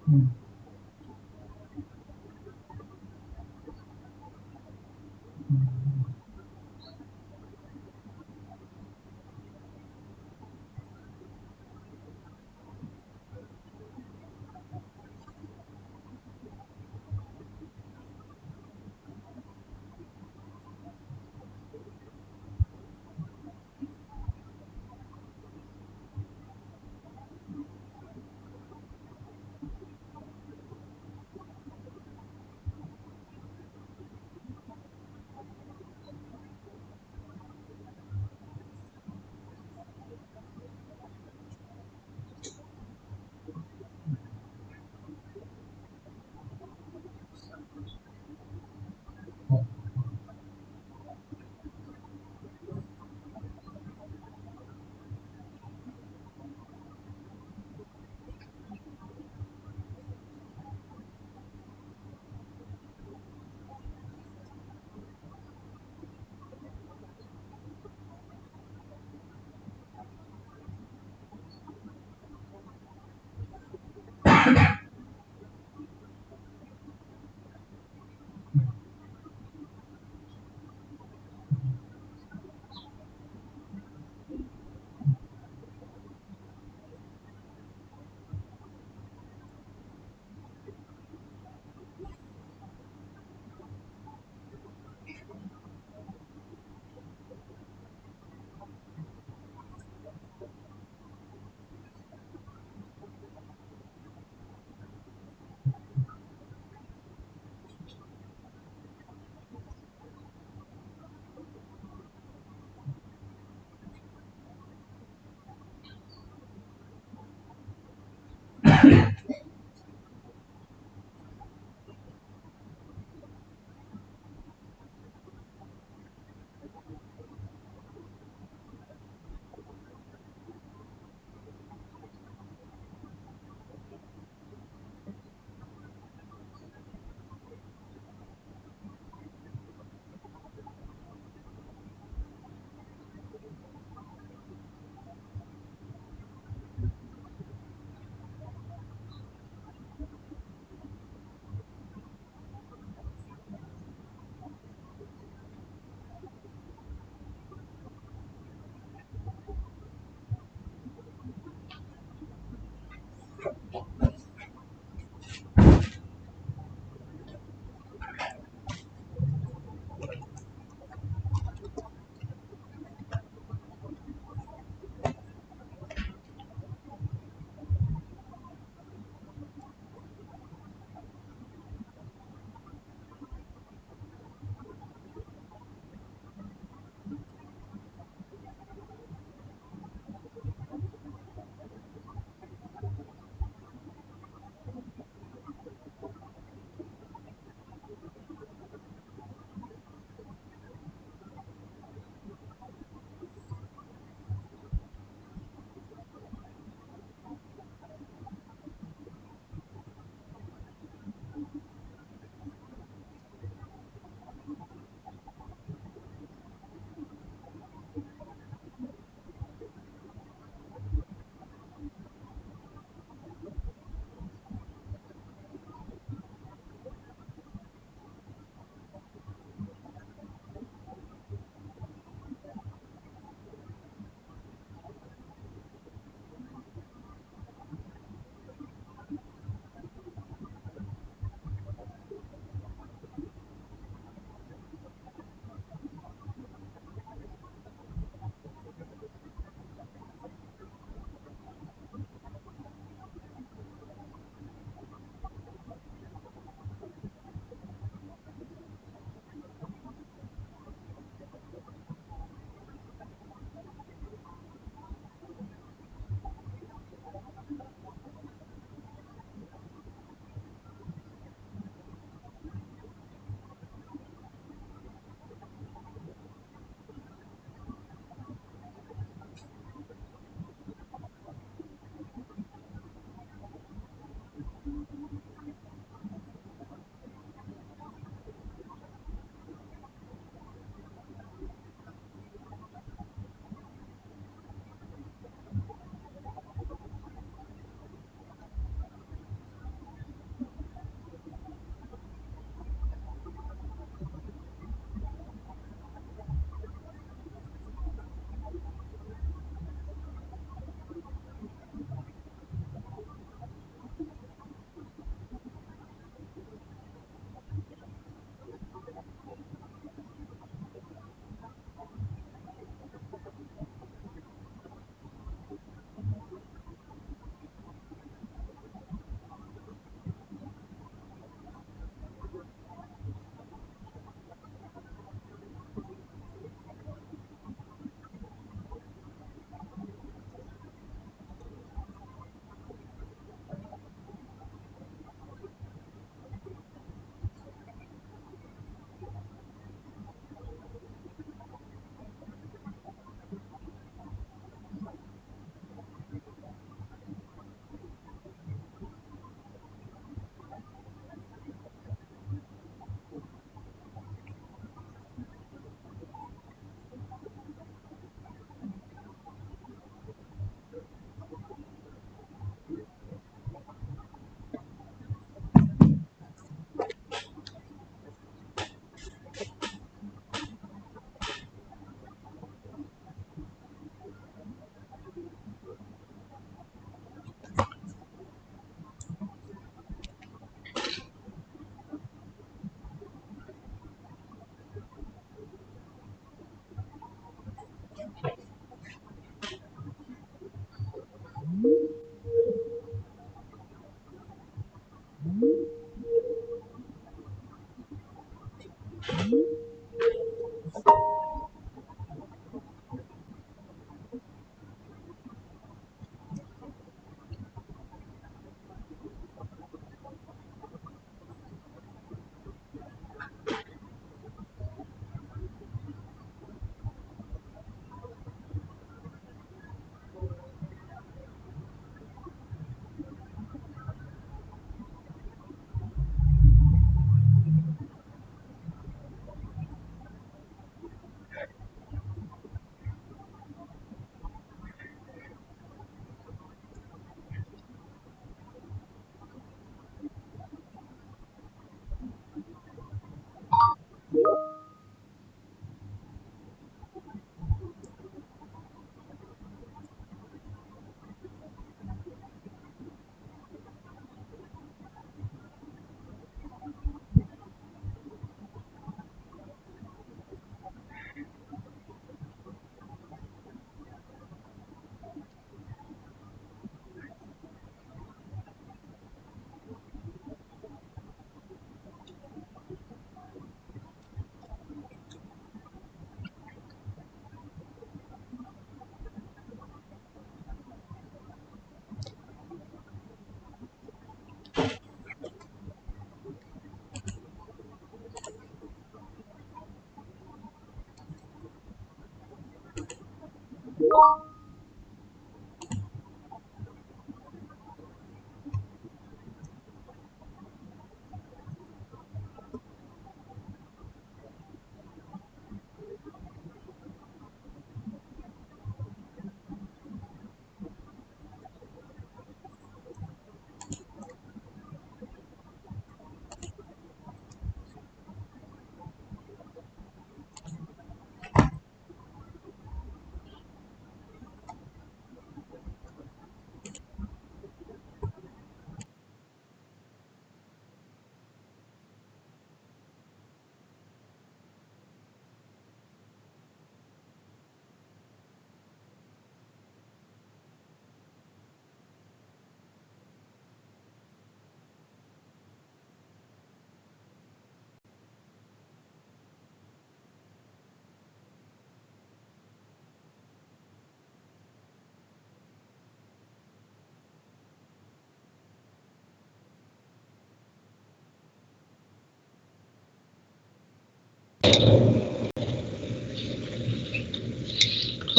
mm,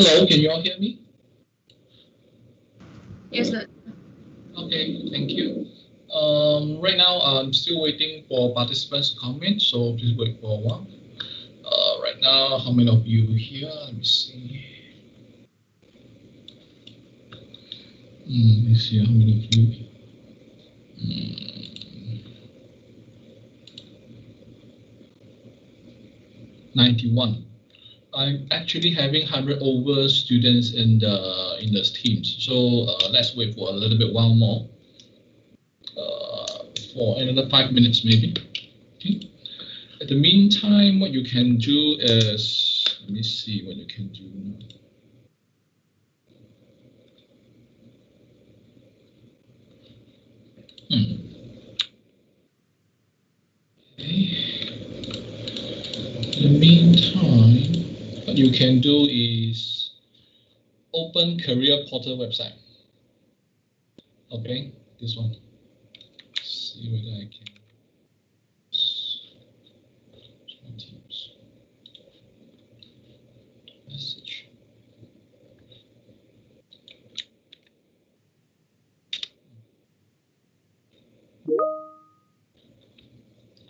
Hello, can you all hear me? Yes, sir. Okay, thank you. Right now, I'm still waiting for participants to come in, so please wait for a while. Right now, how many of you here? Let me see. Let me see how many of you. 91. I'm actually having 100 over students in the teams, so let's wait for a little bit while more. For another 5 minutes maybe. Okay. At the meantime, what you can do is, let me see what you can do now. Okay. In the meantime, what you can do is open career portal website. Okay, this one. See whether I can. Teams. Message.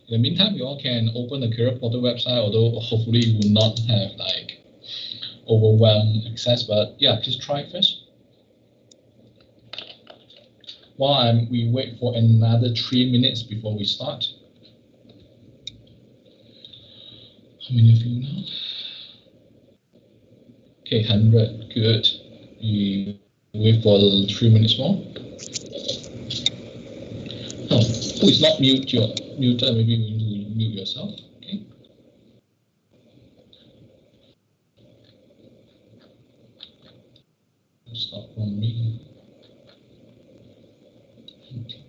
In the meantime, you all can open the career portal website, although hopefully you will not have like overwhelmed access, but yeah, please try first. While we wait for another 3 minutes before we start. How many of you now? Okay, 100, good. We wait for 3 minutes more. Oh, who is not muted? Maybe you need to mute yourself. Okay. Start from me. Okay.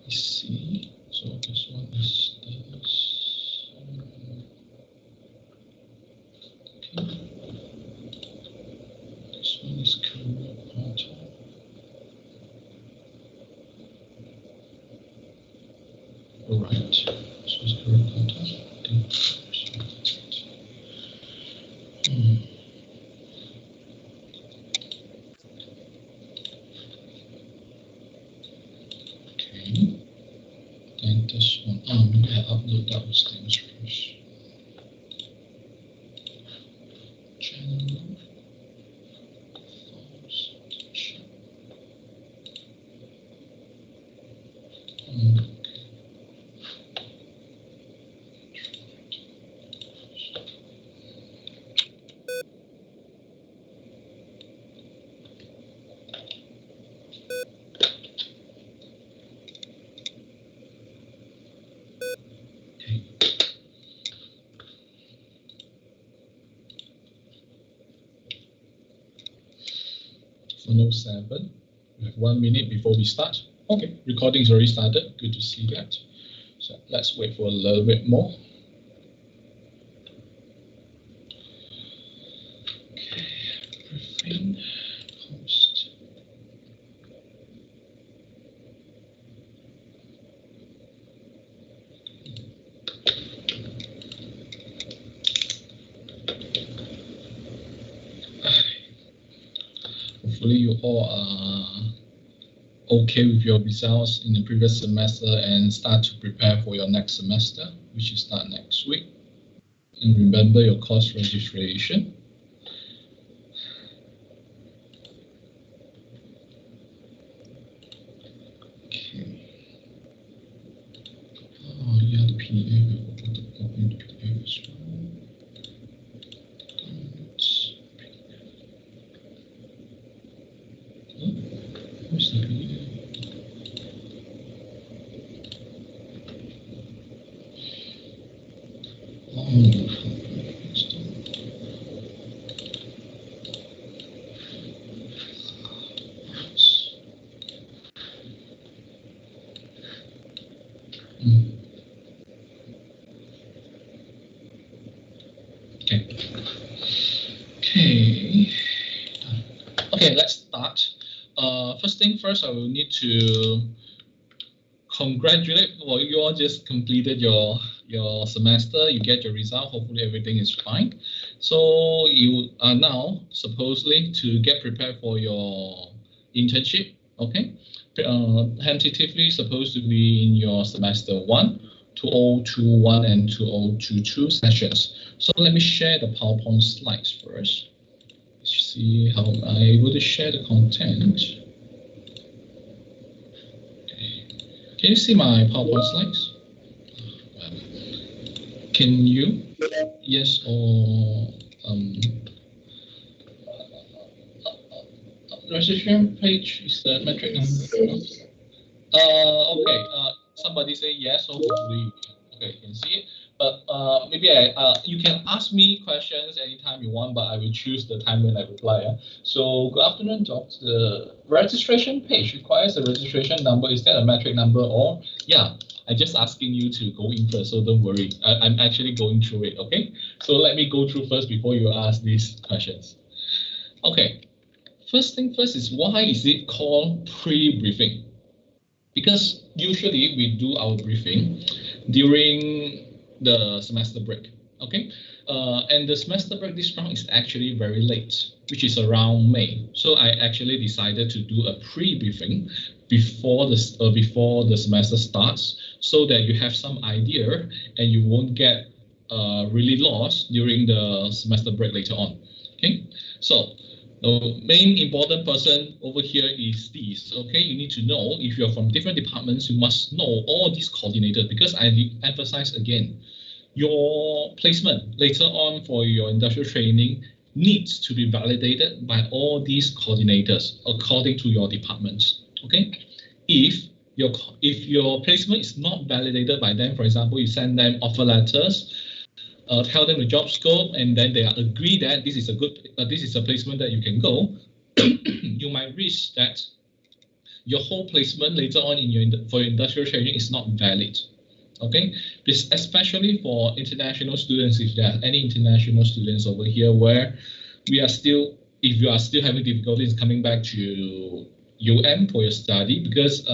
Let's see. So this one is this. Okay. This one is career portal. All right. So it's career portal. Okay. Then this one. Maybe I upload those things first. Channel. Funnel 7. We have 1 minute before we start. Okay, recording is already started. Good to see that. So let's wait for a little bit more. Okay, everything post. hopefully you all are okay with your results in the previous semester and start to prepare for your next semester, which will start next week. And remember your course registration. Okay. Oh yeah, the PDF. I forgot to copy the PDF as well. Where's the PDF? Okay, let's start. First thing first, I will need to congratulate. Well, you all just completed your semester. You get your result. Hopefully, everything is fine. So you are now supposedly to get prepared for your internship. Okay, tentatively supposed to be in your semester 1, 2021 and 2022 sessions. So let me share the PowerPoint slides first. Let's see how I'm able to share the content. Can you see my PowerPoint slides? Can you? Yes or registration page is the metric number. Okay. Somebody say yes, so hopefully you can. Okay, you can see it. But maybe you can ask me questions anytime you want, but I will choose the time when I reply. Yeah? So good afternoon, Doctor. The registration page requires a registration number. Is that a metric number or yeah? I'm just asking you to go in first, so don't worry. I'm actually going through it. Okay. So let me go through first before you ask these questions. Okay. First thing first is why is it called pre-briefing? Because usually we do our briefing during the semester break, okay? And the semester break this round is actually very late, which is around May. So I actually decided to do a pre-briefing before the semester starts, so that you have some idea and you won't get really lost during the semester break later on. Okay, so the main important person over here is this. Okay, you need to know if you're from different departments, you must know all these coordinators, because I emphasize again, your placement later on for your industrial training needs to be validated by all these coordinators according to your departments. Okay, if your placement is not validated by them, for example, you send them offer letters, tell them the job scope, and then they agree that this is a placement that you can go, you might risk that your whole placement later on for your industrial training is not valid. Okay, especially for international students, if there are any international students over here where if you are still having difficulties coming back to UM for your study, because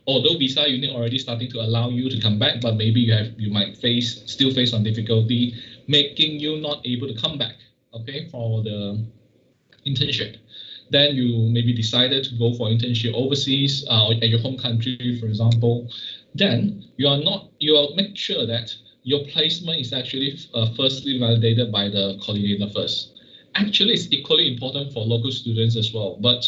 although visa unit already starting to allow you to come back, but maybe you might still face some difficulty making you not able to come back, okay, for the internship. Then you maybe decided to go for internship overseas or at your home country, for example. Then you'll make sure that your placement is actually firstly validated by the coordinator first. Actually, it's equally important for local students as well, but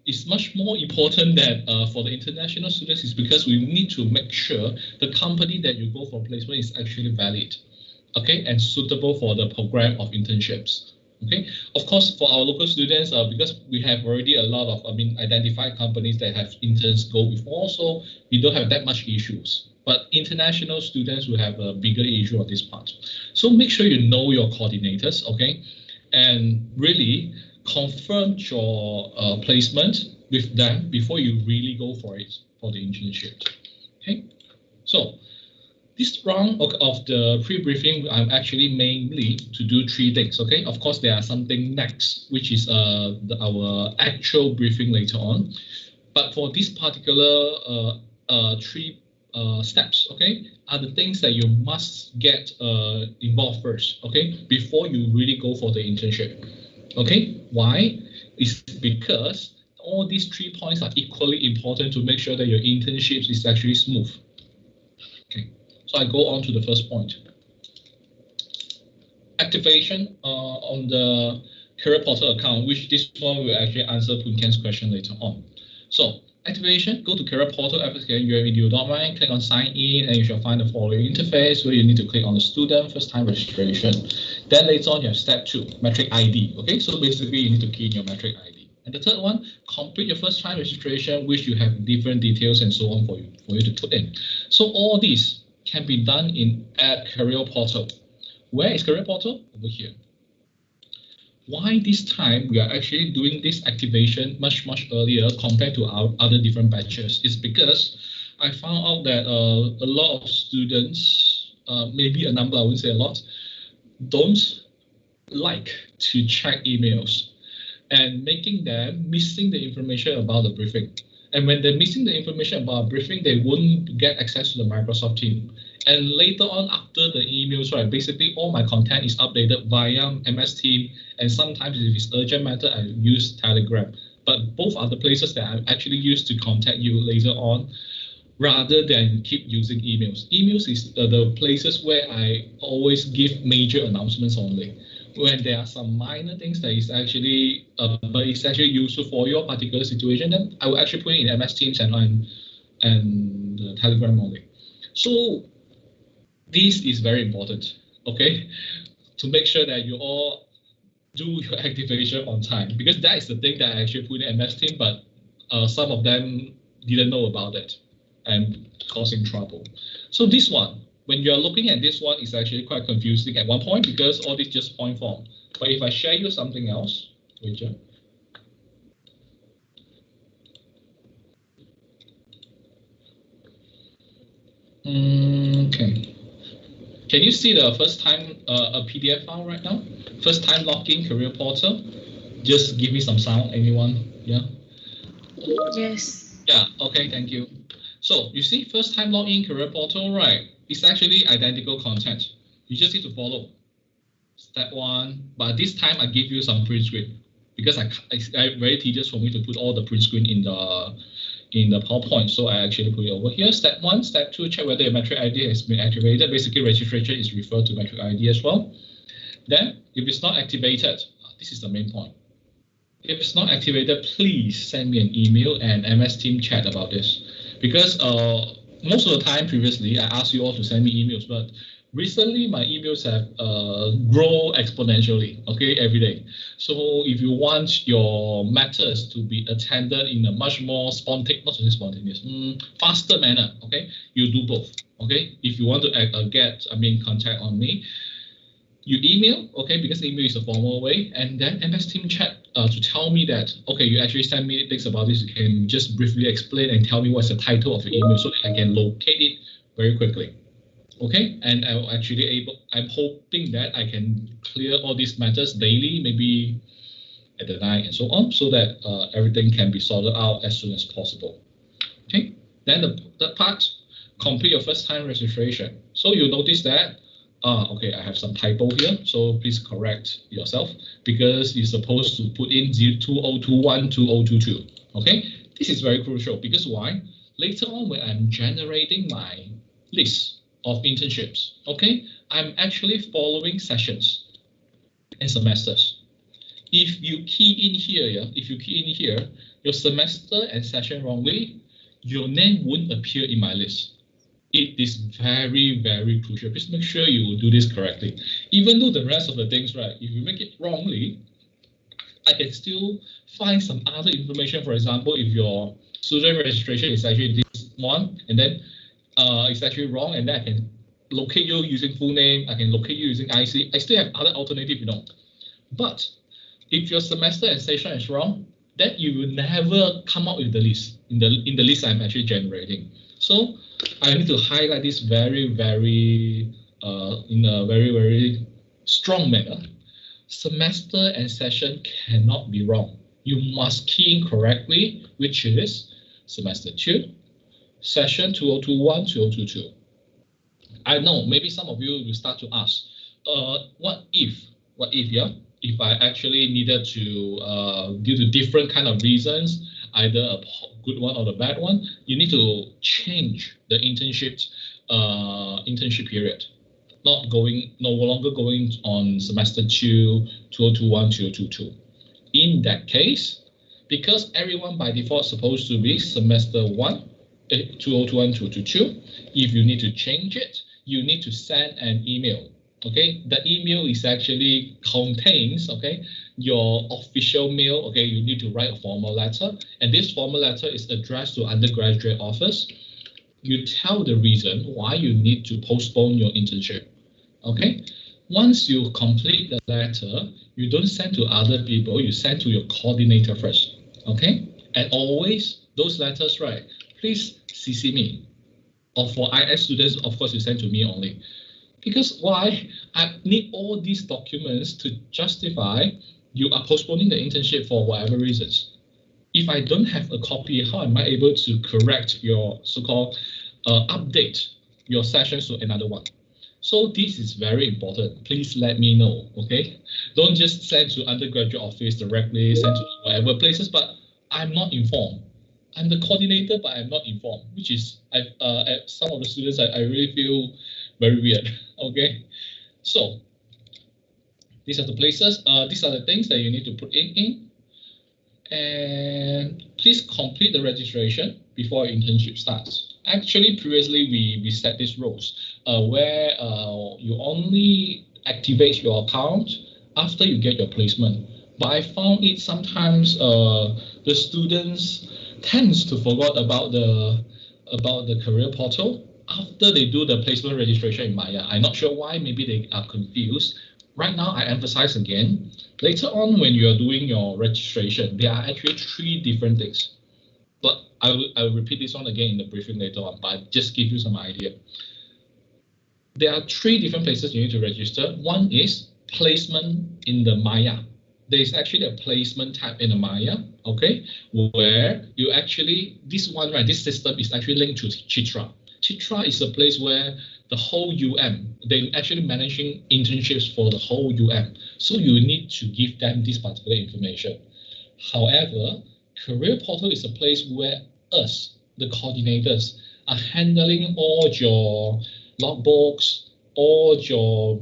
it's much more important that for the international students is because we need to make sure the company that you go for placement is actually valid, okay, and suitable for the program of internships. Okay, of course, for our local students, because we have already a lot of, identified companies that have interns go before, so we don't have that much issues. But international students will have a bigger issue on this part. So make sure you know your coordinators, okay, and really confirm your placement with them before you really go for it for the internship. Okay, so this round of the pre-briefing, I'm actually mainly to do 3 things. Okay, of course there are something next, which is our actual briefing later on. But for this particular 3 steps, okay, are the things that you must get involved first, okay, before you really go for the internship. Okay, why? It's because all these 3 points are equally important to make sure that your internships is actually smooth. Okay, so I go on to the first point. Activation on the career portal account, which this one will actually answer Poon Ken's question later on. So activation, go to career portal application UAVideo.my, click on sign in, and you shall find the following interface where you need to click on the student first time registration. Then later on you have step 2, metric ID. Okay, so basically you need to key in your metric ID. And the third one, complete your first time registration, which you have different details and so on for you to put in. So all these can be done in at career portal. Where is career portal? Over here. Why this time we are actually doing this activation much earlier compared to our other different batches is because I found out that a lot of students, maybe a number, I wouldn't say a lot, don't like to check emails and making them missing the information about the briefing. And when they're missing the information about briefing, they won't get access to the Microsoft team. And later on, after the emails, right, basically all my content is updated via MS Team. And sometimes if it's urgent matter, I use Telegram. But both are the places that I actually use to contact you later on, rather than keep using emails. Emails is the places where I always give major announcements only. When there are some minor things that is actually, but it's actually useful for your particular situation, then I will actually put it in MS Teams and Telegram only. So this is very important, okay, to make sure that you all do your activation on time, because that is the thing that I actually put in MS Team, but some of them didn't know about it and causing trouble. So this one, when you're looking at this one, it's actually quite confusing at one point because all this just point form. But if I share you something else, Richard. Okay. Can you see the first time a PDF file right now? First time login career portal. Just give me some sound, anyone? Yeah. Yes. Yeah. Okay. Thank you. So you see, first time login career portal, right? It's actually identical content. You just need to follow step 1, but this time I give you some print screen because it's very tedious for me to put all the print screen in the PowerPoint. So I actually put it over here. Step 1, step 2, check whether your metric ID has been activated. Basically, registration is referred to metric ID as well. Then, if it's not activated, this is the main point. If it's not activated, please send me an email and MS Team chat about this. Because most of the time previously, I asked you all to send me emails, but recently my emails have grown exponentially, okay, every day. So if you want your matters to be attended in a much more spontaneous, faster manner, okay, you do both, okay. If you want to get contact on me, you email, okay, because email is a formal way, and then MS Team chat to tell me that, okay, you actually send me things about this, you can just briefly explain and tell me what's the title of your email so that I can locate it very quickly. Okay, and I'm hoping that I can clear all these matters daily, maybe at the night and so on, so that everything can be sorted out as soon as possible. Okay, then the third part, complete your first time registration. So you notice that okay, I have some typo here, so please correct yourself because you're supposed to put in 2021 2022. Okay, this is very crucial because why? Later on, when I'm generating my list of internships, okay, I'm actually following sessions and semesters. If you key in here, your semester and session wrongly, your name won't appear in my list. It is very, very crucial. Please make sure you do this correctly. Even though the rest of the things, right, if you make it wrongly, I can still find some other information. For example, if your student registration is actually this one, and then it's actually wrong, and then I can locate you using full name, I can locate you using IC. I still have other alternative, But if your semester and session is wrong, then you will never come up with the list in the list I'm actually generating. So I need to highlight this very, very in a very, very strong manner. Semester and session cannot be wrong. You must key in correctly, which is semester 2, session 2021, 2022. I know maybe some of you will start to ask, what if, yeah? if I actually needed to, due to different kind of reasons, either a good one or the bad one, you need to change the internship period. No longer going on semester 2, 2021, 2022. In that case, because everyone by default supposed to be semester 1, 2021, 2022, if you need to change it, you need to send an email. Okay, the email is actually contains, okay, your official mail. Okay, you need to write a formal letter, and this formal letter is addressed to undergraduate office. You tell the reason why you need to postpone your internship. Okay, once you complete the letter, you don't send to other people, you send to your coordinator first. Okay, and always those letters, right? Please CC me. Or for IS students, of course, you send to me only. Because why? I need all these documents to justify you are postponing the internship for whatever reasons. If I don't have a copy, how am I able to correct your so-called update your sessions to another one? So this is very important. Please let me know, okay? Don't just send to undergraduate office directly, send to whatever places, but I'm not informed. I'm the coordinator, but I'm not informed, which is some of the students I really feel very weird. Okay, so these are the places. These are the things that you need to put in. And please complete the registration before your internship starts. Actually, previously we set these rules where you only activate your account after you get your placement. But I found it sometimes the students tends to forget about the career portal after they do the placement registration in Maya. I'm not sure why. Maybe they are confused. Right now, I emphasize again. Later on, when you are doing your registration, there are actually 3 different things. But I will repeat this one again in the briefing later on, but I'll just give you some idea. There are 3 different places you need to register. One is placement in the Maya. There is actually a placement tab in the Maya, okay, where you actually, this one, right, this system is actually linked to Chitra. Chitra is a place where the whole they're actually managing internships for the whole So you need to give them this particular information. However, Career Portal is a place where us, the coordinators, are handling all your logbooks, all your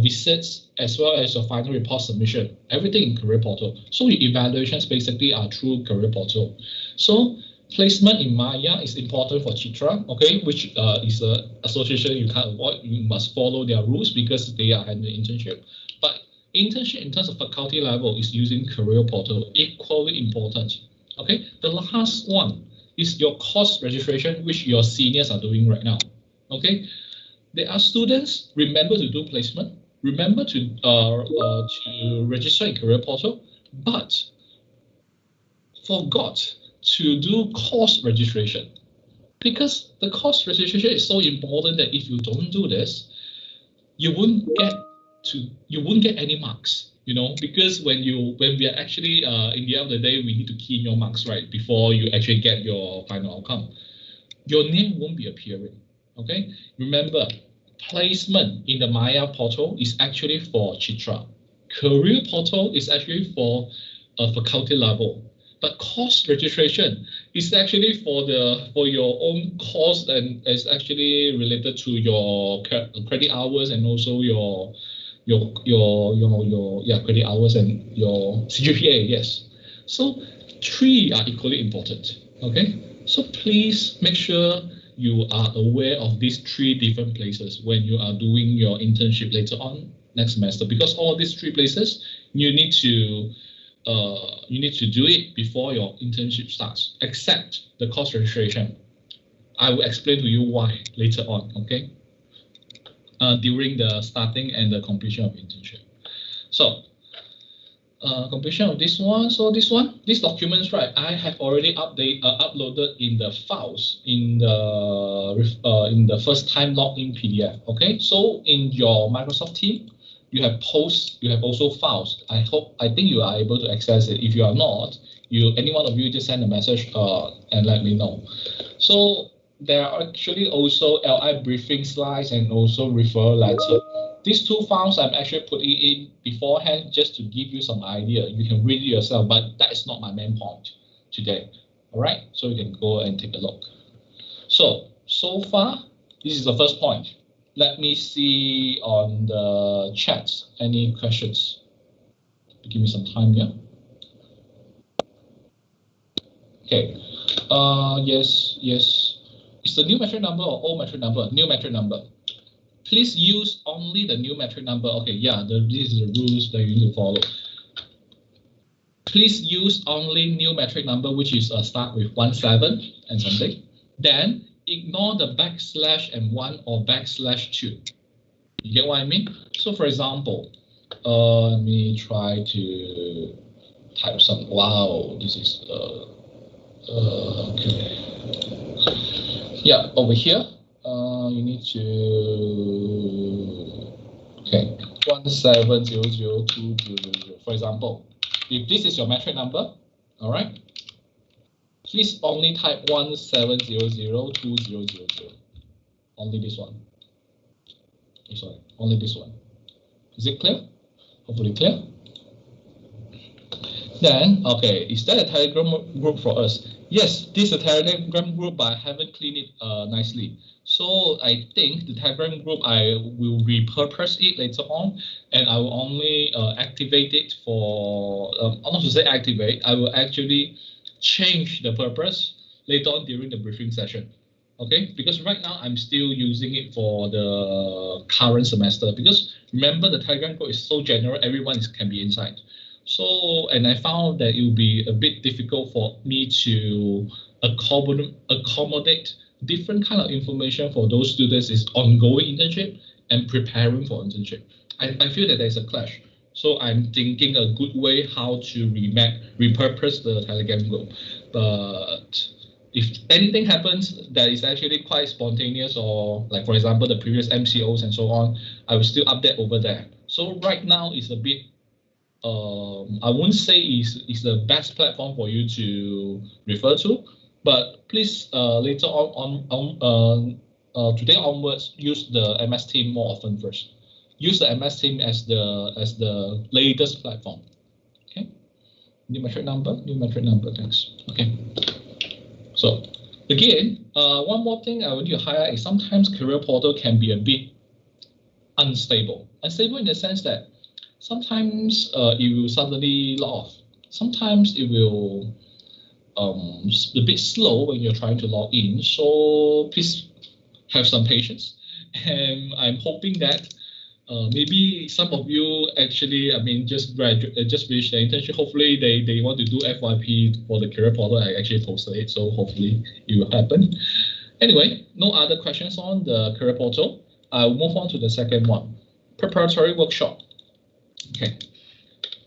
visits, as well as your final report submission, everything in Career Portal. So your evaluations basically are through Career Portal. So placement in Maya is important for Chitra, okay, which is an association you can't avoid. You must follow their rules because they are handling internship. But internship in terms of faculty level is using Career Portal, equally important. Okay, the last one is your course registration, which your seniors are doing right now. Okay, there are students, remember to do placement, remember to register in Career Portal, but forgot to do course registration, because the course registration is so important that if you don't do this, you won't get any marks, because when we are actually in the end of the day, we need to key in your marks, right, before you actually get your final outcome. Your name won't be appearing. Okay, remember, placement in the Maya portal is actually for Chitra. Career portal is actually for faculty level. But course registration is actually for your own course, and is actually related to your credit hours and also your credit hours and your CGPA. Yes, so 3 are equally important. Okay, so please make sure you are aware of these 3 different places when you are doing your internship later on next semester, because all these 3 places you need to do it before your internship starts, except the course registration. I will explain to you why later on, okay? During the starting and the completion of internship. So, completion of this one. So these documents, right, I have already uploaded in the files in the first time login PDF, okay? So in your Microsoft team, you have also files. I think you are able to access it. If you are not, any one of you just send a message and let me know. So there are actually also LI briefing slides and also referral letter. These two files I'm actually putting in beforehand just to give you some idea. You can read it yourself, but that is not my main point today. All right, so you can go and take a look. So far, this is the first point. Let me see on the chat. Any questions? Give me some time here. Okay. Yes. Is the new metric number or old metric number? New metric number. Please use only the new metric number. Okay, yeah, this is the rules that you need to follow. Please use only new metric number, which is start with 17 and something. Then ignore the backslash and 1 or backslash 2. You get what I mean? So for example, let me try to type some. Wow, this is okay. Yeah, over here, you need to, okay, 1700200. For example, if this is your metric number, all right, please only type 1700200. Only this one. Okay, sorry, only this one. Is it clear? Hopefully clear. Then, okay, is that a Telegram group for us? Yes, this is a Telegram group, but I haven't cleaned it nicely. So I think the Telegram group, I will repurpose it later on, and I will only activate it for, not to say activate, I will actually change the purpose later on during the briefing session. Okay, because right now I'm still using it for the current semester, because remember the Telegram group is so general, everyone can be inside. So, and I found that it would be a bit difficult for me to accommodate different kind of information for those students is ongoing internship and preparing for internship. I feel that there's a clash. So I'm thinking a good way how to repurpose the Telegram group. But if anything happens that is actually quite spontaneous, or like for example the previous MCOs and so on, I will still update over there. So right now it's a bit I wouldn't say is the best platform for you to refer to, but please later on today onwards use the MS Team more often first. Use the MS Team as the latest platform. Okay. New metric number. Thanks. Okay. So again, one more thing I want to highlight is sometimes career portal can be a bit unstable. Unstable in the sense that sometimes it will suddenly log off. Sometimes it will a bit slow when you're trying to log in. So please have some patience. And I'm hoping that maybe some of you actually, just finished the internship. Hopefully they want to do FYP for the career portal. I actually posted it, so hopefully it will happen. Anyway, no other questions on the career portal. I'll move on to the second one, preparatory workshop. Okay,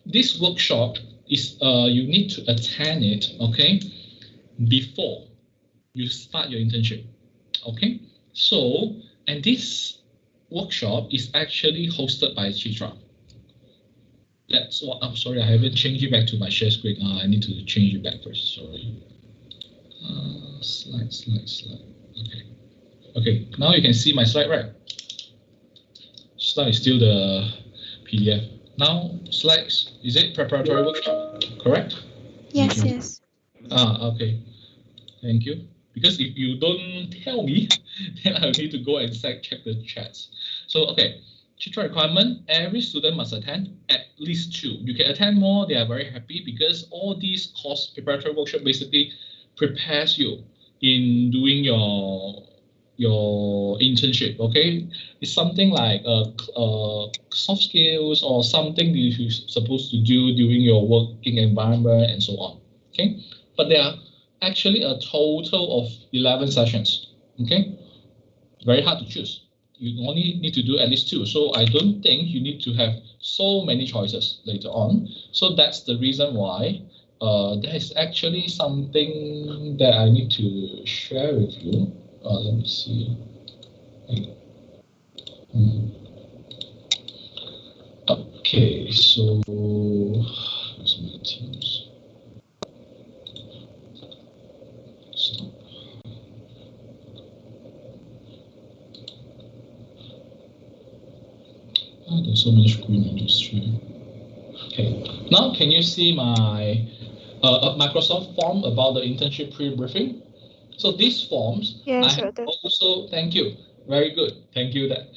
this workshop is you need to attend it, okay, before you start your internship. Okay, so and this workshop is actually hosted by Chitra. That's what I'm sorry, I haven't changed it back to my share screen. I need to change it back first. Sorry. Slide. Okay, now you can see my slide, right? Slide is still the PDF. Now, slides, is it preparatory workshop, correct? Yes. Okay. Thank you. Because if you don't tell me, then I'll need to go and check the chats. So, okay. Chitra requirement, every student must attend at least 2. You can attend more, they are very happy because all these course preparatory workshop basically prepares you in doing your internship, okay? It's something like soft skills or something you're supposed to do during your working environment and so on, okay? But there are actually a total of 11 sessions, okay? Very hard to choose. You only need to do at least 2. So I don't think you need to have so many choices later on. So that's the reason why there is actually something that I need to share with you. Let me see. Okay, so here's my Teams. Stop. so many screen on this screen. Okay, now can you see my Microsoft form about the internship pre-briefing? So these forms, I Yes, have brother. also, thank you, very good, thank you. That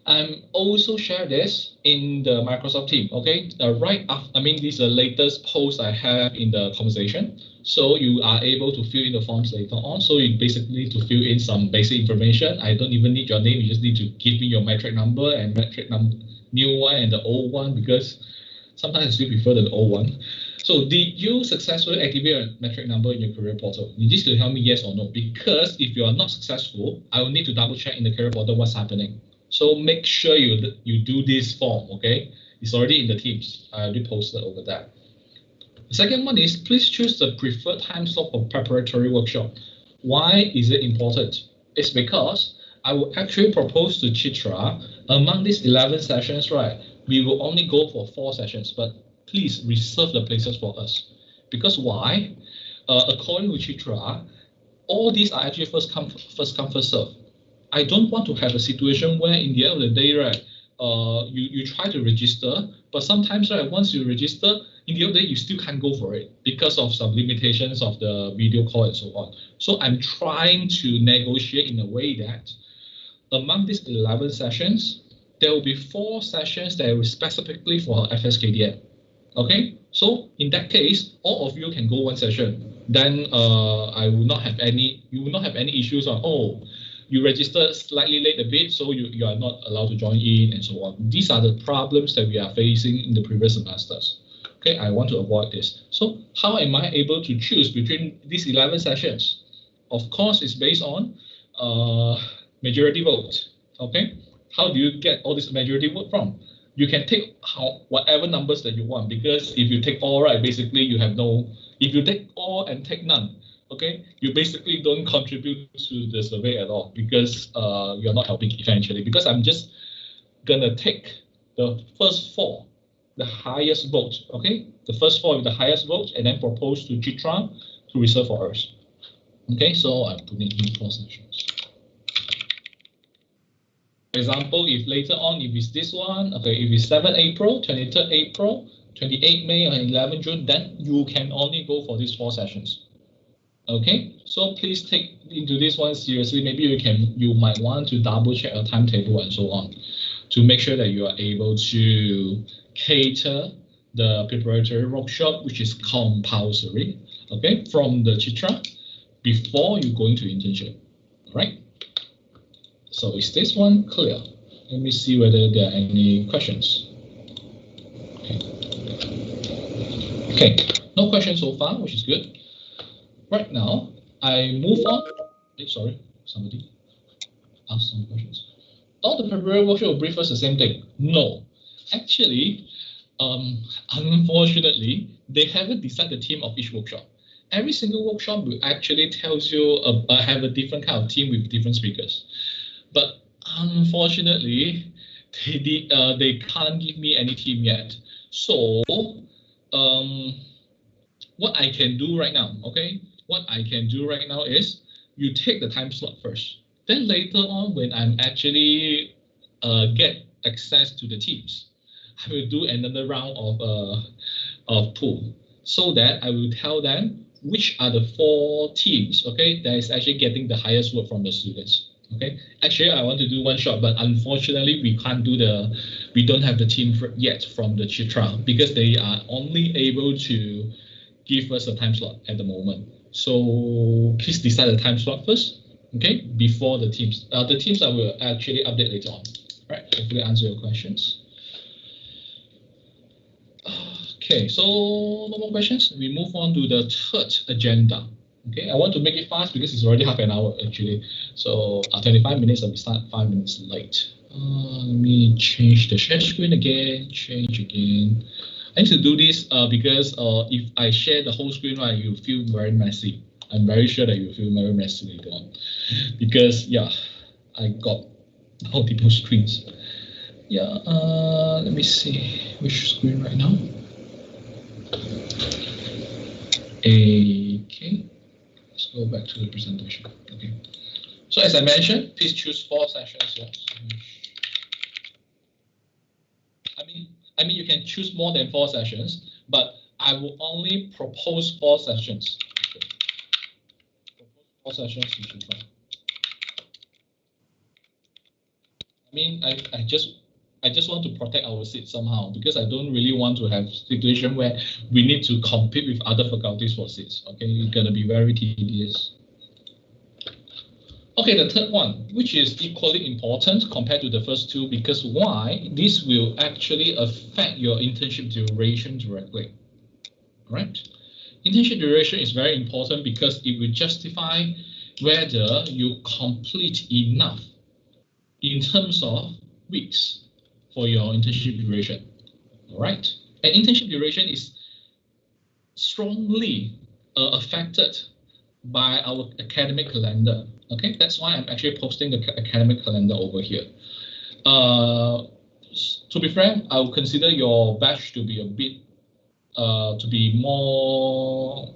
I'm also share this in the Microsoft team. Okay, right after, I mean, this is the latest post I have in the conversation. So you are able to fill in the forms later on. So you basically need to fill in some basic information. I don't even need your name. You just need to give me your metric number and metric number, new one and the old one, because sometimes I still prefer the old one. So did you successfully activate a metric number in your career portal? You need to tell me yes or no, because if you are not successful, I will need to double check in the career portal what's happening. So make sure you do this form, okay? It's already in the Teams. I already posted over there. The second one is please choose the preferred time slot for preparatory workshop. Why is it important? It's because I will actually propose to Chitra, among these 11 sessions, right, we will only go for 4 sessions, but please reserve the places for us. Because why? According to Chitra, all these are actually first come, first serve. I don't want to have a situation where in the end of the day, right, you try to register, but sometimes, right, once you register, in the end of the day, you still can't go for it because of some limitations of the video call and so on. So I'm trying to negotiate in a way that among these 11 sessions, there will be 4 sessions that are specifically for FSKDM. Okay, so in that case, all of you can go 1 session. Then I will not have any. You will not have any issues on. Oh, you registered slightly late a bit, so you are not allowed to join in and so on. These are the problems that we are facing in the previous semesters. Okay, I want to avoid this. So how am I able to choose between these 11 sessions? Of course, it's based on majority vote. Okay, how do you get all this majority vote from? You can take whatever numbers that you want, because if you take all, right, basically you have no. If you take all and take none, okay, you basically don't contribute to the survey at all, because you're not helping eventually. Because I'm just gonna take the first 4, the highest vote, okay, the first 4 with the highest vote, and then propose to Chitra to reserve for us. Okay, so I'm putting in 4 sessions. For example, if later on, if it's this one, okay, if it's 7 April, 23rd April, 28 May, or 11 June, then you can only go for these 4 sessions. Okay, so please take into this one seriously. Maybe you might want to double check a timetable and so on to make sure that you are able to cater the preparatory workshop, which is compulsory, okay, from the Chitra before you go into internship. All right. So is this one clear? Let me see whether there are any questions. Okay, no questions so far, which is good. Right now, I move on. Sorry, somebody asked some questions. All the preparatory workshop will brief us the same thing. No, actually, unfortunately, they haven't decided the theme of each workshop. Every single workshop will actually tells you have a different kind of theme with different speakers. But unfortunately, they can't give me any theme yet. So what I can do right now, okay? What I can do right now is you take the time slot first. Then later on, when I'm actually get access to the teams, I will do another round of pool, so that I will tell them which are the 4 teams, okay, that is actually getting the highest vote from the students. Okay, actually I want to do 1 shot, but unfortunately we don't have the team yet from the Chitra, because they are only able to give us a time slot at the moment. So please decide the time slot first, okay, before the teams. The teams I will actually update later on. All right, hopefully answer your questions. Okay, so no more questions. We move on to the 3rd agenda. Okay, I want to make it fast because it's already half an hour actually. So 25 minutes, and we start 5 minutes late. Let me change the share screen again. Change again. I need to do this because if I share the whole screen, right, you feel very messy. I'm very sure that you feel very messy later on, because yeah, I got multiple screens. Yeah, let me see which screen right now. Okay, let's go back to the presentation. Okay, so as I mentioned, please choose 4 sessions. Yes. I mean, you can choose more than 4 sessions, but I will only propose 4 sessions. Okay. 4 sessions you should come. I mean, I just want to protect our seat somehow, because I don't really want to have situation where we need to compete with other faculties for seats. Okay, it's gonna be very tedious. Okay, the third one, which is equally important compared to the first two, because why? This will actually affect your internship duration directly. All right? Internship duration is very important because it will justify whether you complete enough in terms of weeks for your internship duration. All right? And internship duration is strongly affected by our academic calendar. Okay, that's why I'm actually posting the academic calendar over here. To be frank, I would consider your batch to be a bit, to be more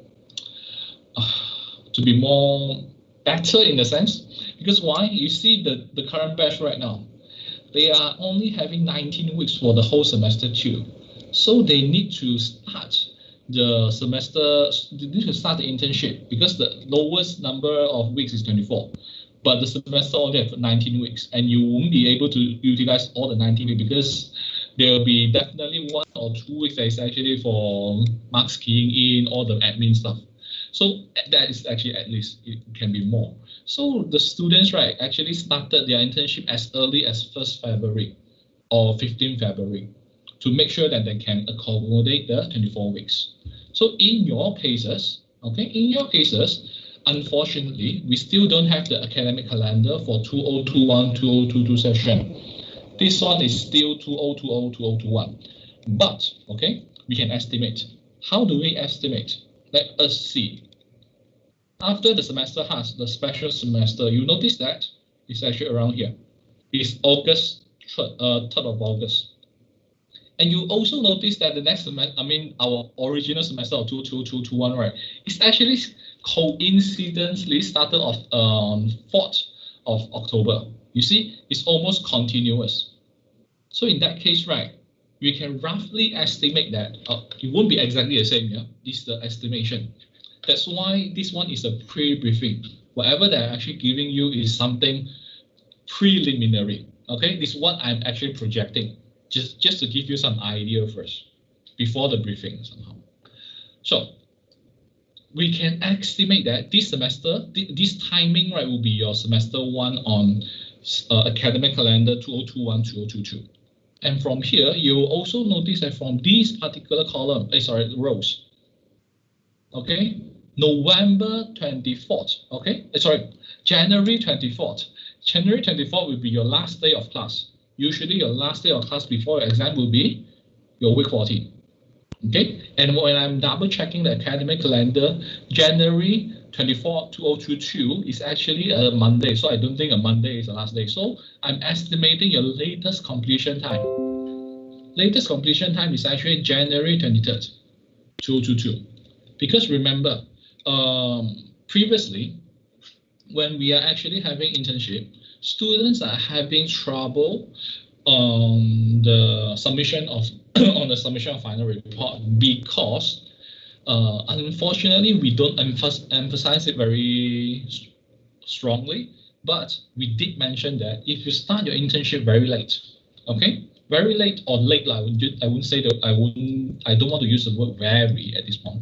better in the sense, because why? You see the current batch right now, they are only having 19 weeks for the whole semester too. So they need to start the semester, they need to start the internship because the lowest number of weeks is 24. But the semester only have 19 weeks, and you won't be able to utilize all the 19 weeks because there will be definitely 1 or 2 weeks that is actually for marks keying in, all the admin stuff. So that is actually at least, it can be more. So the students, right, actually started their internship as early as 1st February or 15th February to make sure that they can accommodate the 24 weeks. So in your cases, okay, unfortunately, we still don't have the academic calendar for 2021, 2022 session. This one is still 2020, 2021. But, okay, we can estimate. How do we estimate? Let us see. After the semester has the special semester, you notice that it's actually around here. It's August, 3rd of August. And you also notice that the next semester, I mean, our original semester of 2021, right, it's actually coincidentally started on 4th of October. You see, it's almost continuous. So in that case, right, we can roughly estimate that it won't be exactly the same. Yeah, this is the estimation. That's why this one is a pre-briefing. Whatever they're actually giving you is something preliminary. Okay, this is what I'm actually projecting. Just to give you some idea first, before the briefing somehow. So we can estimate that this semester, this timing, right, will be your semester 1 on academic calendar 2021, 2022. And from here, you'll also notice that from this particular column, rows, okay, November 24th, okay, January 24th. January 24th will be your last day of class. Usually your last day of class before your exam will be your week 14. Okay, and when I'm double checking the academic calendar, January 24, 2022 is actually a Monday, so I don't think a Monday is the last day. So I'm estimating your latest completion time. Latest completion time is actually January 23rd, 2022. Because remember, previously, when we are actually having internship, students are having trouble on the submission of final report because unfortunately we don't emphasize it very strongly, but we did mention that if you start your internship very late, okay, very late or late, I wouldn't say that, I don't want to use the word very at this point.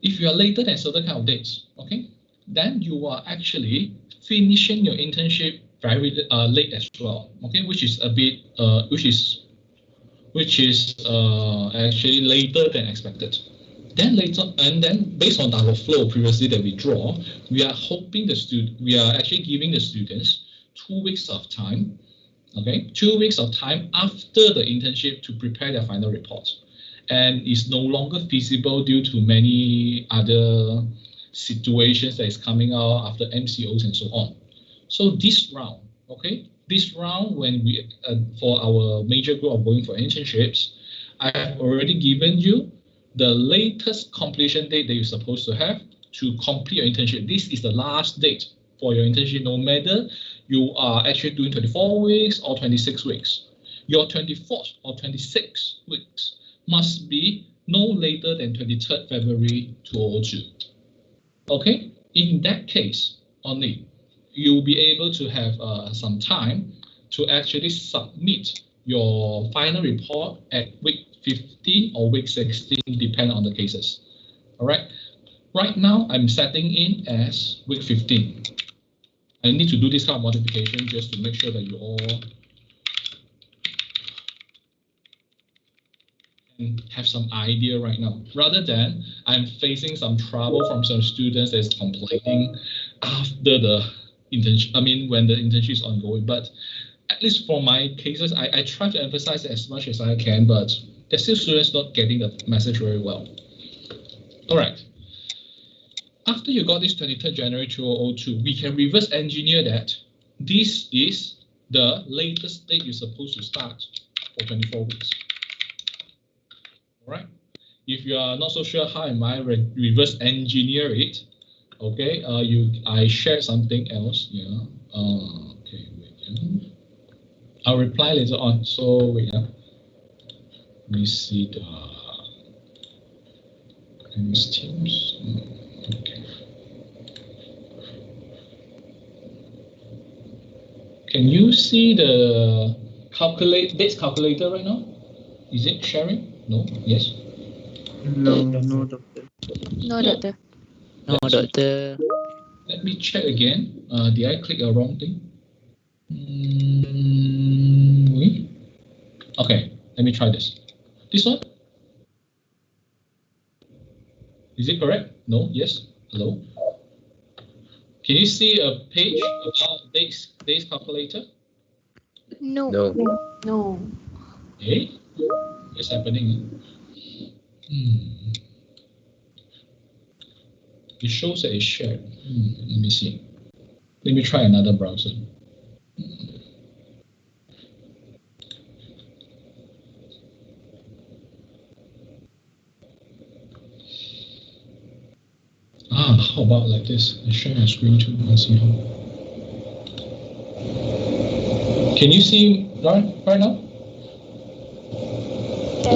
If you are later than certain kind of dates, okay, then you are actually finishing your internship very late as well, okay, which is a bit actually later than expected. Then based on our flow previously that we draw, we are actually giving the students 2 weeks of time, okay, 2 weeks of time after the internship to prepare their final report, and it's no longer feasible due to many other situations that is coming out after MCOs and so on. So this round, okay, when we for our major group of going for internships, I have already given you the latest completion date that you're supposed to have to complete your internship. This is the last date for your internship, no matter you are actually doing 24 weeks or 26 weeks. your 24th or 26th weeks must be no later than 23rd February 2002. Okay, in that case only, you will be able to have some time to actually submit your final report at week 15 or week 16, depending on the cases. All right. Right now, I'm setting in as week 15. I need to do this kind of modification just to make sure that you all can have some idea right now, rather than I'm facing some trouble from some students that's complaining after the internship. I mean, when the internship is ongoing. But at least for my cases, I try to emphasize as much as I can, but there's still students not getting the message very well. All right. After you got this 23rd January 2002, we can reverse engineer that. This is the latest date you're supposed to start for 24 weeks. All right. If you are not so sure how am I reverse engineer it, okay, I shared something else. Yeah. Okay. Wait. Yeah. I'll reply later on. So wait. Yeah. Let me see the MS Teams. Okay. Can you see the dates calculator right now? Is it sharing? No? Yes? No, doctor. No, doctor. No, doctor. Let me check again. Did I click a wrong thing? Wait. Okay, let me try this. This one? Is it correct? No? Yes? Hello? Can you see a page about days calculator? No. No. Hey, what's happening? It shows that it's shared. Let me see. Let me try another browser. How about like this? I share my screen too. Let's see how. Can you see right now?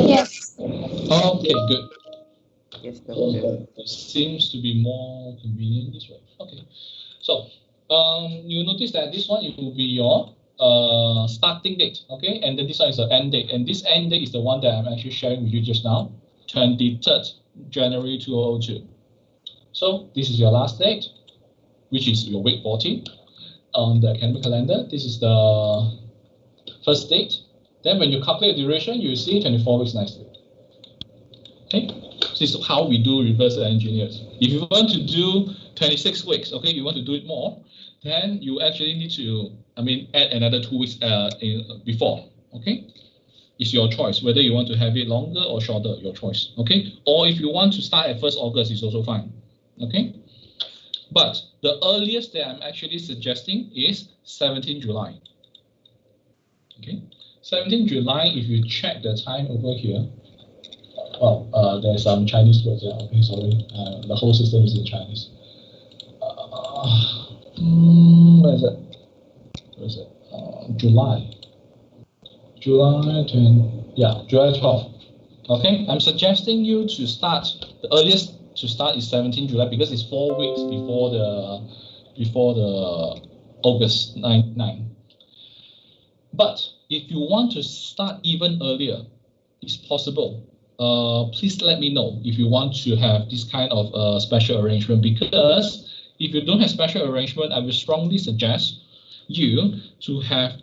Yes. Okay, good. Yes, doctor. Seems to be more convenient this way. Okay. So you notice that this one it will be your starting date, okay, and then this one is the end date, and this end date is the one that I'm actually sharing with you just now, 23rd January 2002. So this is your last date, which is your week 14 on the academic calendar. This is the first date. Then when you calculate the duration, you see 24 weeks nicely. Okay, this is how we do reverse engineers. If you want to do 26 weeks, okay, you want to do it more, then you actually need to, add another 2 weeks before, okay? It's your choice, whether you want to have it longer or shorter, your choice, okay? Or if you want to start at 1st August, it's also fine, okay? But the earliest that I'm actually suggesting is 17 July, okay? 17 July, if you check the time over here, there's some Chinese words there. Okay, sorry. The whole system is in Chinese. Where is it? July 10. Yeah, July 12. Okay, I'm suggesting you to start. The earliest to start is 17 July because it's 4 weeks before the August 9. But if you want to start even earlier, it's possible. Please let me know if you want to have this kind of special arrangement, because if you don't have special arrangement, I will strongly suggest you to have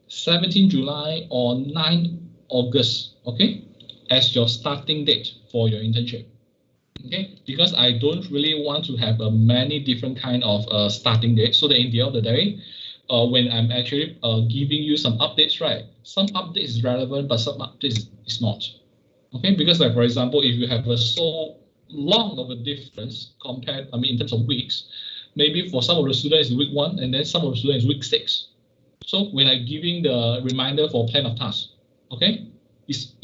17 July or 9 August, okay, as your starting date for your internship. Okay, because I don't really want to have many different kind of starting dates, so that in the end of the day, when I'm actually giving you some updates, right, some updates is relevant, but some updates is not. Okay, because like for example, if you have a so long of a difference compared, in terms of weeks, maybe for some of the students it's week 1 and then some of the students week 6. So when I'm giving the reminder for plan of tasks, okay, it's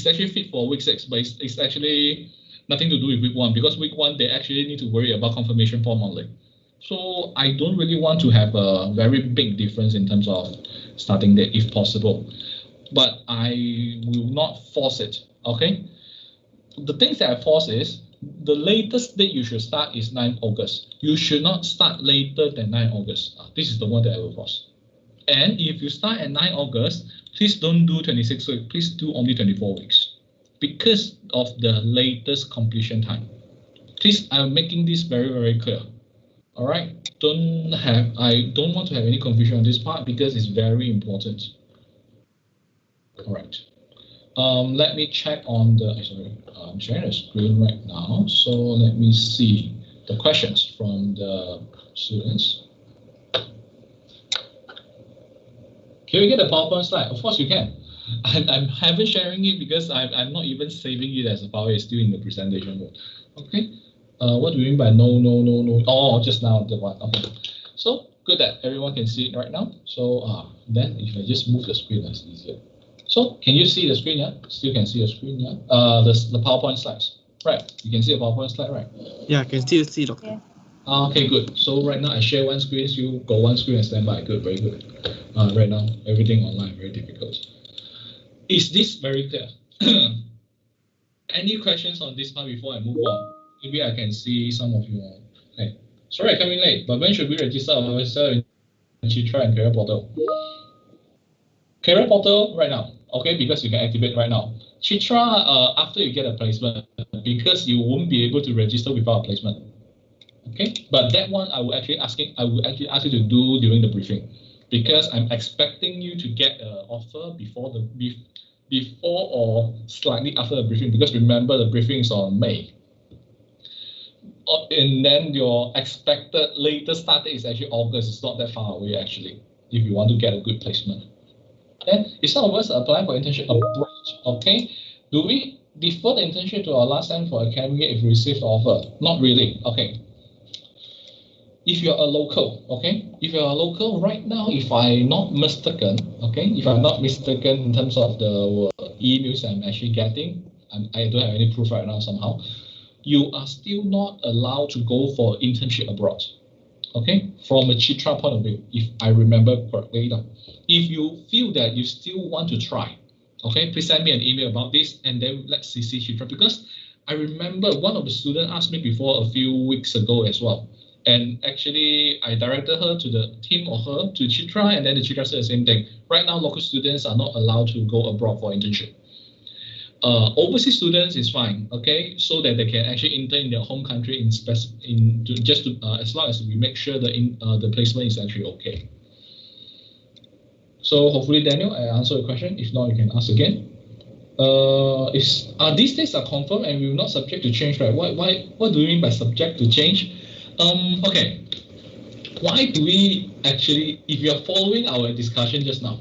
actually fit for week 6, but it's actually nothing to do with week 1, because week 1 they actually need to worry about confirmation form only. So I don't really want to have a very big difference in terms of starting date if possible. but I will not force it. Okay. The things that I force is the latest date you should start is 9 August. You should not start later than 9 August. This is the one that I will force. And if you start at 9 August, please don't do 26 weeks. Please do only 24 weeks because of the latest completion time. Please, I'm making this very, very clear. All right. I don't want to have any confusion on this part because it's very important. All right. Let me check on the, sorry, I'm sharing the screen right now. So let me see the questions from the students. Can we get a PowerPoint slide? Of course you can. I'm haven't sharing it because I'm not even saving it as a PowerPoint. It's still in the presentation mode. Okay. What do you mean by no? Oh, just now the one. Okay. So good that everyone can see it right now. So then if I just move the screen, that's easier. So can you see the screen? Yeah. Still can see the screen. Yeah. The PowerPoint slides. Right. You can see a PowerPoint slide, right? Yeah, I can still see, Doctor. Yeah. Okay, good. So right now I share one screen, you go one screen and stand by. Good, very good. Right now, everything online, very difficult. Is this very clear? Any questions on this part before I move on? Maybe I can see some of you. Okay. Sorry I came in late, but when should we register ourselves in Chitra and Career Portal? Career Portal right now, okay, because you can activate right now. Chitra, after you get a placement, because you won't be able to register without a placement. Okay, but that one I will actually ask you to do during the briefing, because I'm expecting you to get an offer before or slightly after the briefing, because remember the briefing is on May. And then your expected latest start date is actually August. It's not that far away actually, if you want to get a good placement. Then is some of us applying for internship abroad? Okay, do we defer the internship to our last time for academic year if we receive the offer? Not really. Okay. If you're a local, okay, if you're a local right now, if I'm not mistaken, okay, if I'm not mistaken in terms of the emails I'm actually getting, I don't have any proof right now somehow, you are still not allowed to go for internship abroad, okay, from a Chitra point of view, if I remember correctly. If you feel that you still want to try, okay, please send me an email about this and then let's see Chitra, because I remember one of the students asked me before a few weeks ago as well. And actually, I directed her to the team or her to Chitra, and then the Chitra said the same thing. Right now, local students are not allowed to go abroad for internship. Overseas students is fine, okay, so that they can actually intern in their home country as long as we make sure the placement is actually okay. So hopefully, Daniel, I answered your question. If not, you can ask again. These dates are confirmed and will not subject to change, right? What do you mean by subject to change? Okay, why do we actually, if you're following our discussion just now,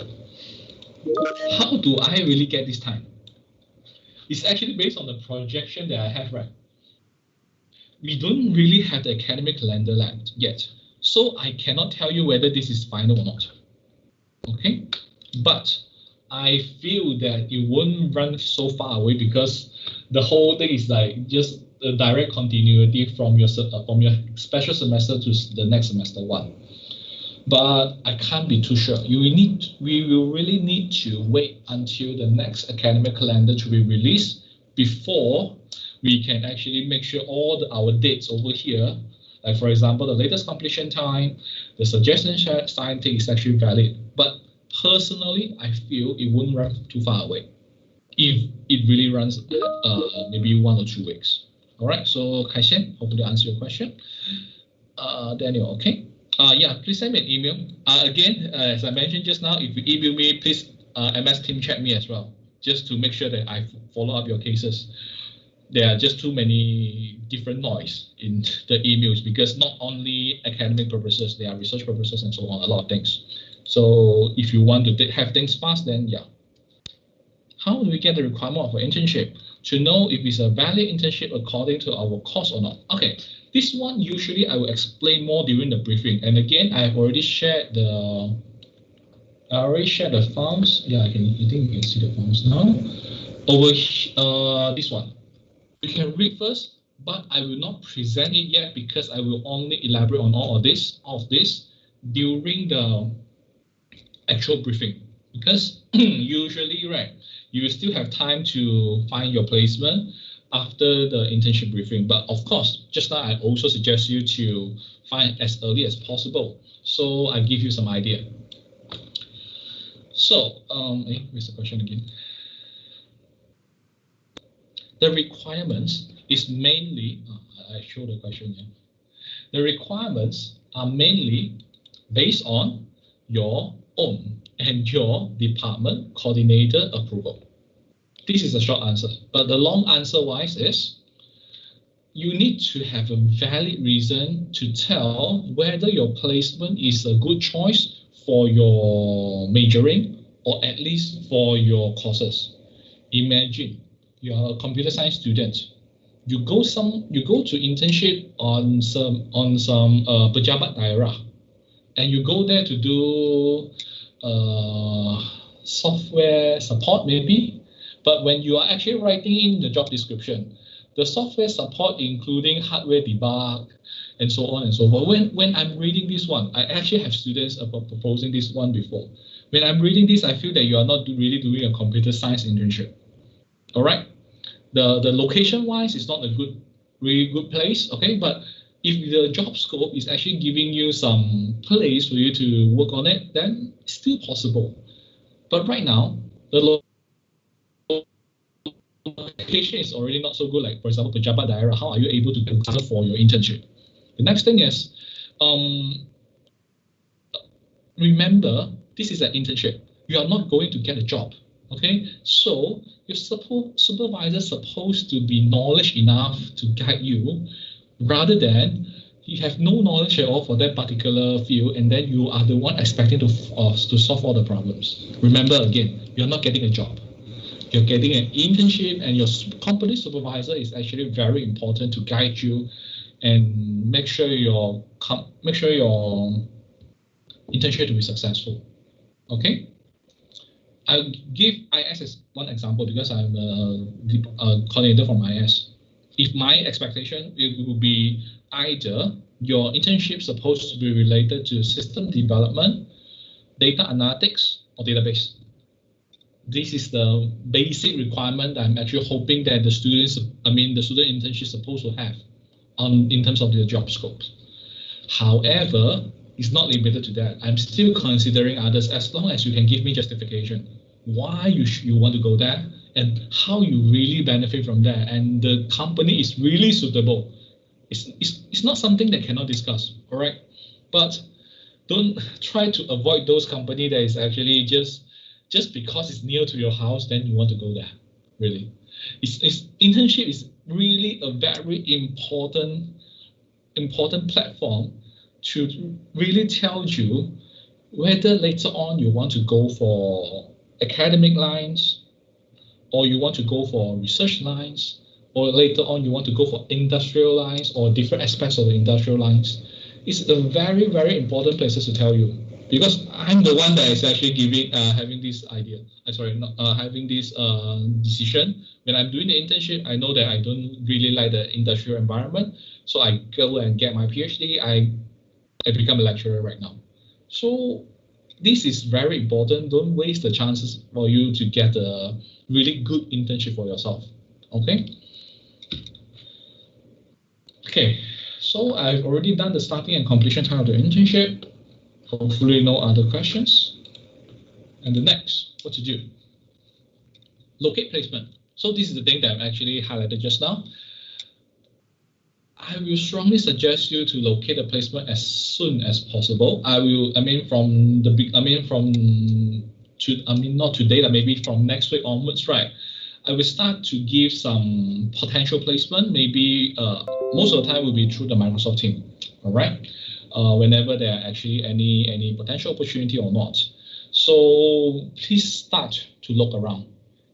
how do I really get this time? It's actually based on the projection that I have, right? We don't really have the academic calendar yet, so I cannot tell you whether this is final or not, okay? But I feel that it won't run so far away because the whole thing is like just a direct continuity from your special semester to the next semester one. But I can't be too sure. We will really need to wait until the next academic calendar to be released before we can actually make sure all our dates over here, like for example, the latest completion time, the suggestion sign thing is actually valid. But personally, I feel it won't run too far away if it really runs maybe 1 or 2 weeks. All right, so Kai-Shen, hopefully answer your question. Daniel, okay. Yeah, please send me an email. Again, as I mentioned just now, if you email me, please MS Team chat me as well, just to make sure that I follow up your cases. There are just too many different noise in the emails because not only academic purposes, there are research purposes and so on, a lot of things. So if you want to have things fast, then yeah. How do we get the requirement of an internship to know if it's a valid internship according to our course or not? Okay, this one usually I will explain more during the briefing. And again, I have already shared the files. Yeah, I think you can see the files now. Over this one, you can read first, but I will not present it yet because I will only elaborate on all of this during the actual briefing. Because usually, right, you still have time to find your placement after the internship briefing. But of course, just now I also suggest you to find as early as possible. So I give you some idea. So, where's the question again? The requirements is mainly, I show the question here. The requirements are mainly based on your own and your department coordinator approval. This is a short answer, but the long answer wise is you need to have a valid reason to tell whether your placement is a good choice for your majoring or at least for your courses. Imagine you're a computer science student. You go to internship on some pejabat daerah, and you go there to do software support maybe. But when you are actually writing in the job description, the software support including hardware debug and so on and so forth. When I'm reading this one, I actually have students proposing this one before. When I'm reading this, I feel that you are not really doing a computer science internship. All right, the location wise is not a really good place. Okay, but if the job scope is actually giving you some place for you to work on it, then it's still possible. But right now, the location is already not so good. Like for example, pejabat daerah, how are you able to cover for your internship? The next thing is, remember this is an internship. You are not going to get a job. Okay, so your supervisor is supposed to be knowledge enough to guide you, rather than you have no knowledge at all for that particular field, and then you are the one expecting to solve all the problems. Remember again, you're not getting a job. You're getting an internship, and your company supervisor is actually very important to guide you and make sure your internship to be successful. Okay, I'll give IS as one example because I'm a coordinator from IS. If my expectation, it will be either your internship supposed to be related to system development, data analytics, or database. This is the basic requirement that I'm actually hoping that the student internship is supposed to have in terms of their job scope. However, it's not limited to that. I'm still considering others as long as you can give me justification why you want to go there and how you really benefit from that, and the company is really suitable. It's not something that cannot discuss, all right? But don't try to avoid those companies that is actually just because it's near to your house, then you want to go there. Really, internship is really a very important platform to really tell you whether later on you want to go for academic lines, or you want to go for research lines, or later on you want to go for industrial lines or different aspects of the industrial lines. It's a very, very important places to tell you, because I'm the one that is actually having this idea. Having this decision. When I'm doing the internship, I know that I don't really like the industrial environment, so I go and get my PhD. I become a lecturer right now. So this is very important. Don't waste the chances for you to get a really good internship for yourself. Okay. Okay. So I've already done the starting and completion time of the internship. Hopefully no other questions. And the next, what to do? Locate placement. So this is the thing that I've actually highlighted just now. I will strongly suggest you to locate a placement as soon as possible. Not today, maybe from next week onwards, right? I will start to give some potential placement. Maybe most of the time will be through the Microsoft team. All right. Whenever there are actually any potential opportunity or not. So please start to look around.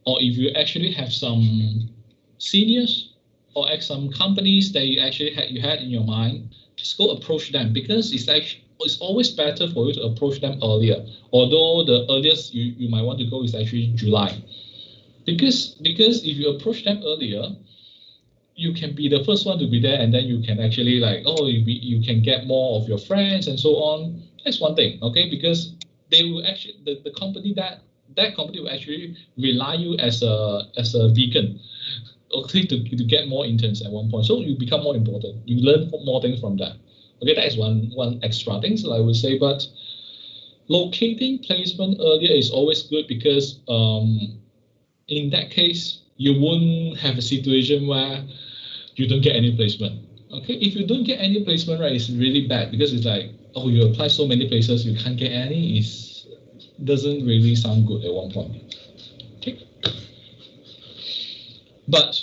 Or if you actually have some seniors or some companies that you actually had in your mind, just go approach them, because it's always better for you to approach them earlier. Although the earliest you might want to go is actually July, because if you approach them earlier, you can be the first one to be there, and then you can actually you can get more of your friends and so on. That's one thing, okay? Because they will actually the company that that company will actually rely you as a beacon, okay, to get more interns at one point. So you become more important. You learn more things from that. Okay, that is one extra thing that I would say. But locating placement earlier is always good because in that case you won't have a situation where you don't get any placement. Okay, if you don't get any placement, right, it's really bad because it's like, oh, you apply so many places, you can't get any. It doesn't really sound good at one point. Okay, but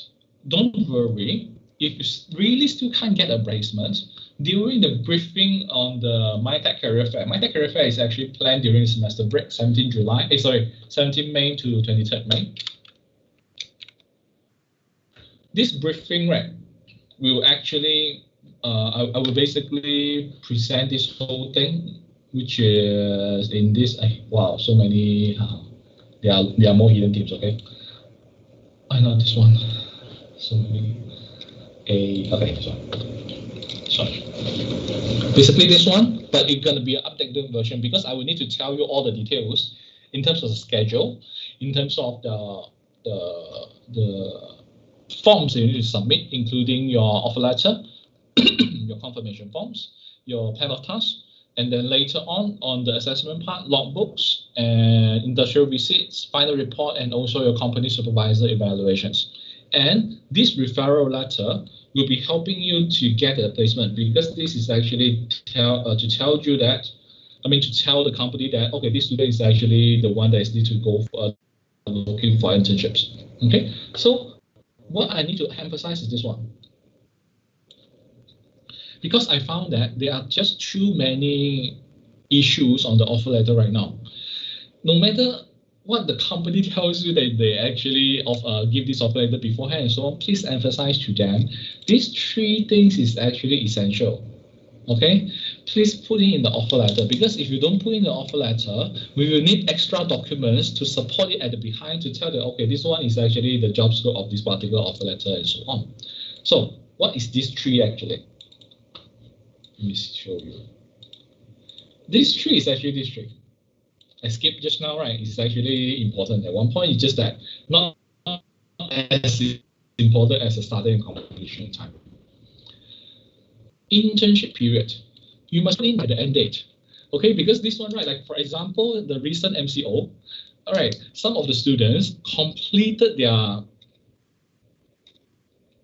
don't worry, if you really still can't get a placement, during the briefing on the MyTech Career Fair, MyTech Career Fair is actually planned during the semester break, 17 May to 23rd May. This briefing, right, will actually, I will basically present this whole thing, which is in this, wow, so many, there are more hidden tips, okay? I know this one, so many, okay, sorry. Basically this one, but it's gonna be an updated version because I will need to tell you all the details in terms of the schedule, in terms of the forms you need to submit, including your offer letter, your confirmation forms, your plan of tasks, and then later on the assessment part, logbooks and industrial receipts, final report, and also your company supervisor evaluations. And this referral letter will be helping you to get a placement because this is actually to tell you that, to tell the company that, okay, this student is actually the one that is need to go for looking for internships. Okay, so what I need to emphasize is this one. Because I found that there are just too many issues on the offer letter right now. No matter what the company tells you that they actually give this offer letter beforehand and so on, please emphasize to them, these three things is actually essential. Okay, please put it in the offer letter because if you don't put in the offer letter, we will need extra documents to support it at the behind to tell them, okay, this one is actually the job scope of this particular offer letter and so on. So what is this tree actually? Let me show you. This tree is actually this tree. I skipped just now, right? It's actually important. At one point, it's just that not as important as the starting and completion time. Internship period, you must put in at the end date. Okay, because this one, right, like for example, the recent MCO, all right, some of the students completed their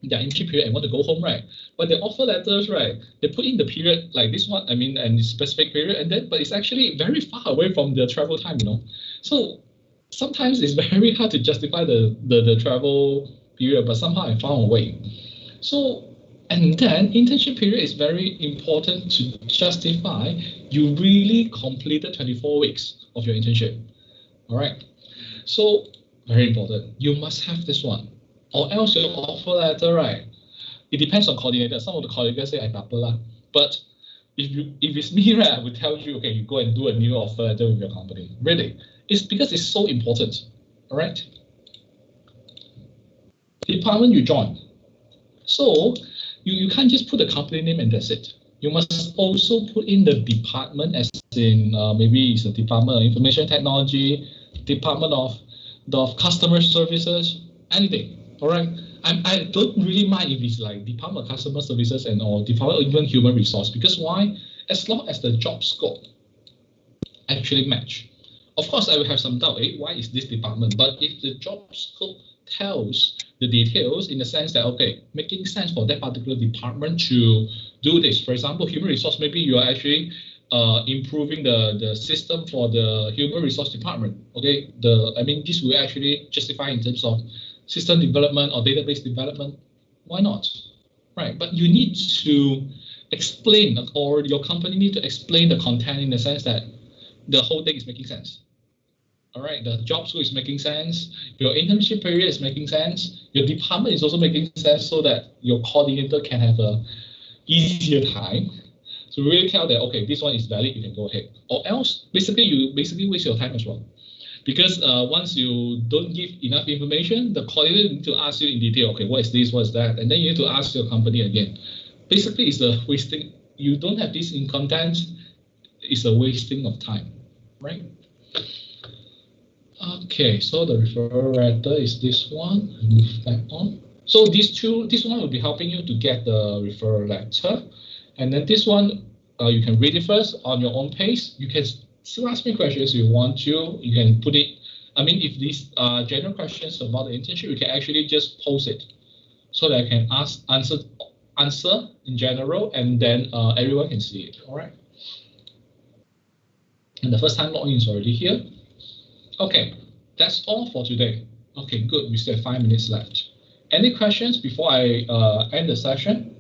internship period and want to go home, right? But the offer letters, right, they put in the period like this one, and the specific period, and then, but it's actually very far away from the travel time, So sometimes it's very hard to justify the travel period, but somehow I found a way. So, and then internship period is very important to justify you really completed 24 weeks of your internship. All right. So very important. You must have this one, or else your offer letter, right? It depends on coordinator. Some of the coordinators say I double, but if it's me, right, I would tell you, okay, you go and do a new offer letter with your company. Really, it's because it's so important. All right. Department you join. So you can't just put the company name and that's it. You must also put in the department, as in maybe it's a Department of Information Technology, Department of Customer Services, anything. All right. I don't really mind if it's like Department of Customer Services and or Department of even Human Resource, because why? As long as the job scope actually match. Of course, I will have some doubt. Why is this department? But if the job scope tells the details in the sense that, okay, making sense for that particular department to do this. For example, human resource, maybe you are actually improving the system for the human resource department. Okay, this will actually justify in terms of system development or database development. Why not? Right, but you need to explain, or your company need to explain the content in the sense that the whole thing is making sense. All right, the job scope is making sense, your internship period is making sense, your department is also making sense, so that your coordinator can have a easier time to really tell that, okay, this one is valid, you can go ahead. Or else, you basically waste your time as well. Because once you don't give enough information, the coordinator needs to ask you in detail, okay, what is this, what is that? And then you need to ask your company again. Basically, it's a wasting, you don't have this in content, it's a wasting of time, right? Okay, so the referral letter is this one. Move back on. So this one will be helping you to get the referral letter, and then this one, you can read it first on your own pace. You can still ask me questions if you want to. You can put it. I mean, if these are general questions about the internship, you can actually just post it, so that I can answer in general, and then everyone can see it. All right. And the first time login is already here. Okay, that's all for today. Okay, good. We still have 5 minutes left. Any questions before I end the session?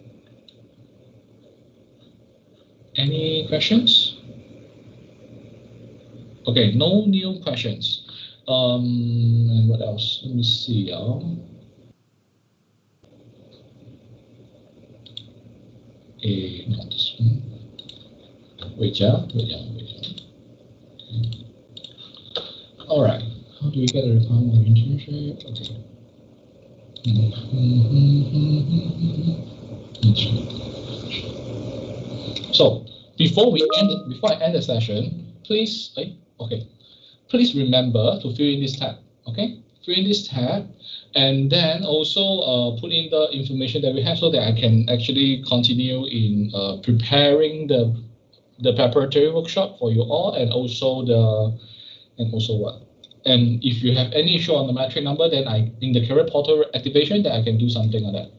Any questions? Okay, no new questions. And what else? Let me see. Not this one. Wait. All right. How do we get a requirement of internship? Okay. So before I end the session, please, please remember to fill in this tab. Okay, fill in this tab, and then also put in the information that we have so that I can actually continue in preparing the preparatory workshop for you all, and also what. And if you have any issue on the metric number, then in the career portal activation, that I can do something on that.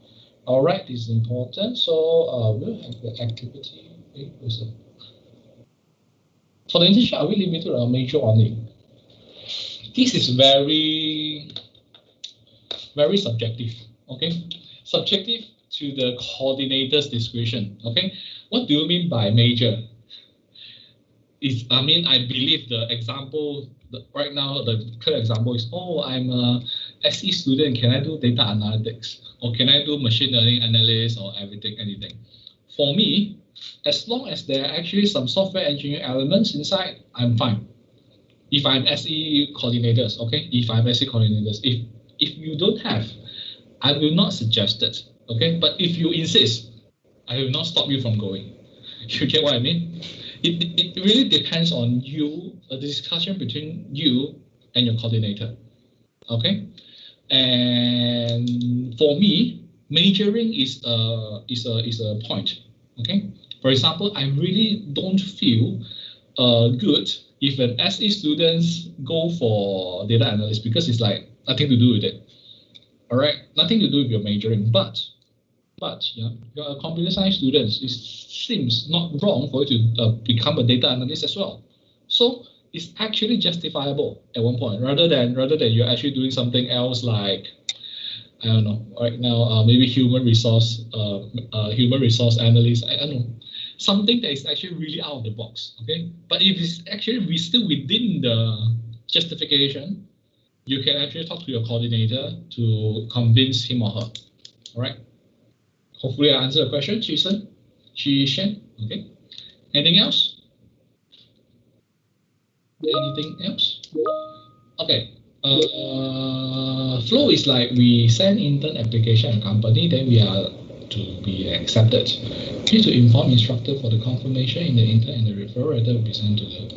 All right, this is important. So we'll have the activity. For the internship, are we limited to a major only? This is very, very subjective. Okay, subjective to the coordinator's discretion. Okay, what do you mean by major? I believe the example right now, the clear example is, I'm a SE student. Can I do data analytics, or can I do machine learning analysis, or anything? For me, as long as there are actually some software engineering elements inside, I'm fine. If I'm SE coordinators, okay. If you don't have, I will not suggest it, okay. But if you insist, I will not stop you from going. You get what I mean? It really depends on you, the discussion between you and your coordinator, okay? And for me, majoring is a point, okay? For example, I really don't feel good if an SE students go for data analyst, because it's like nothing to do with it, all right? Nothing to do with your majoring, but yeah, you're a computer science student. It seems not wrong for you to become a data analyst as well. So it's actually justifiable at one point, rather than you're actually doing something else, like, I don't know, right now maybe human resource analyst. I don't know, something that is actually really out of the box. Okay, but if it's actually still within the justification, you can actually talk to your coordinator to convince him or her. All right. Hopefully I answered the question, Chi-Shen. Okay. Anything else? Anything else? Okay. Flow is like we send intern application and company, then we are to be accepted. Need to inform instructor for the confirmation in the intern, and the referral letter will be sent to them.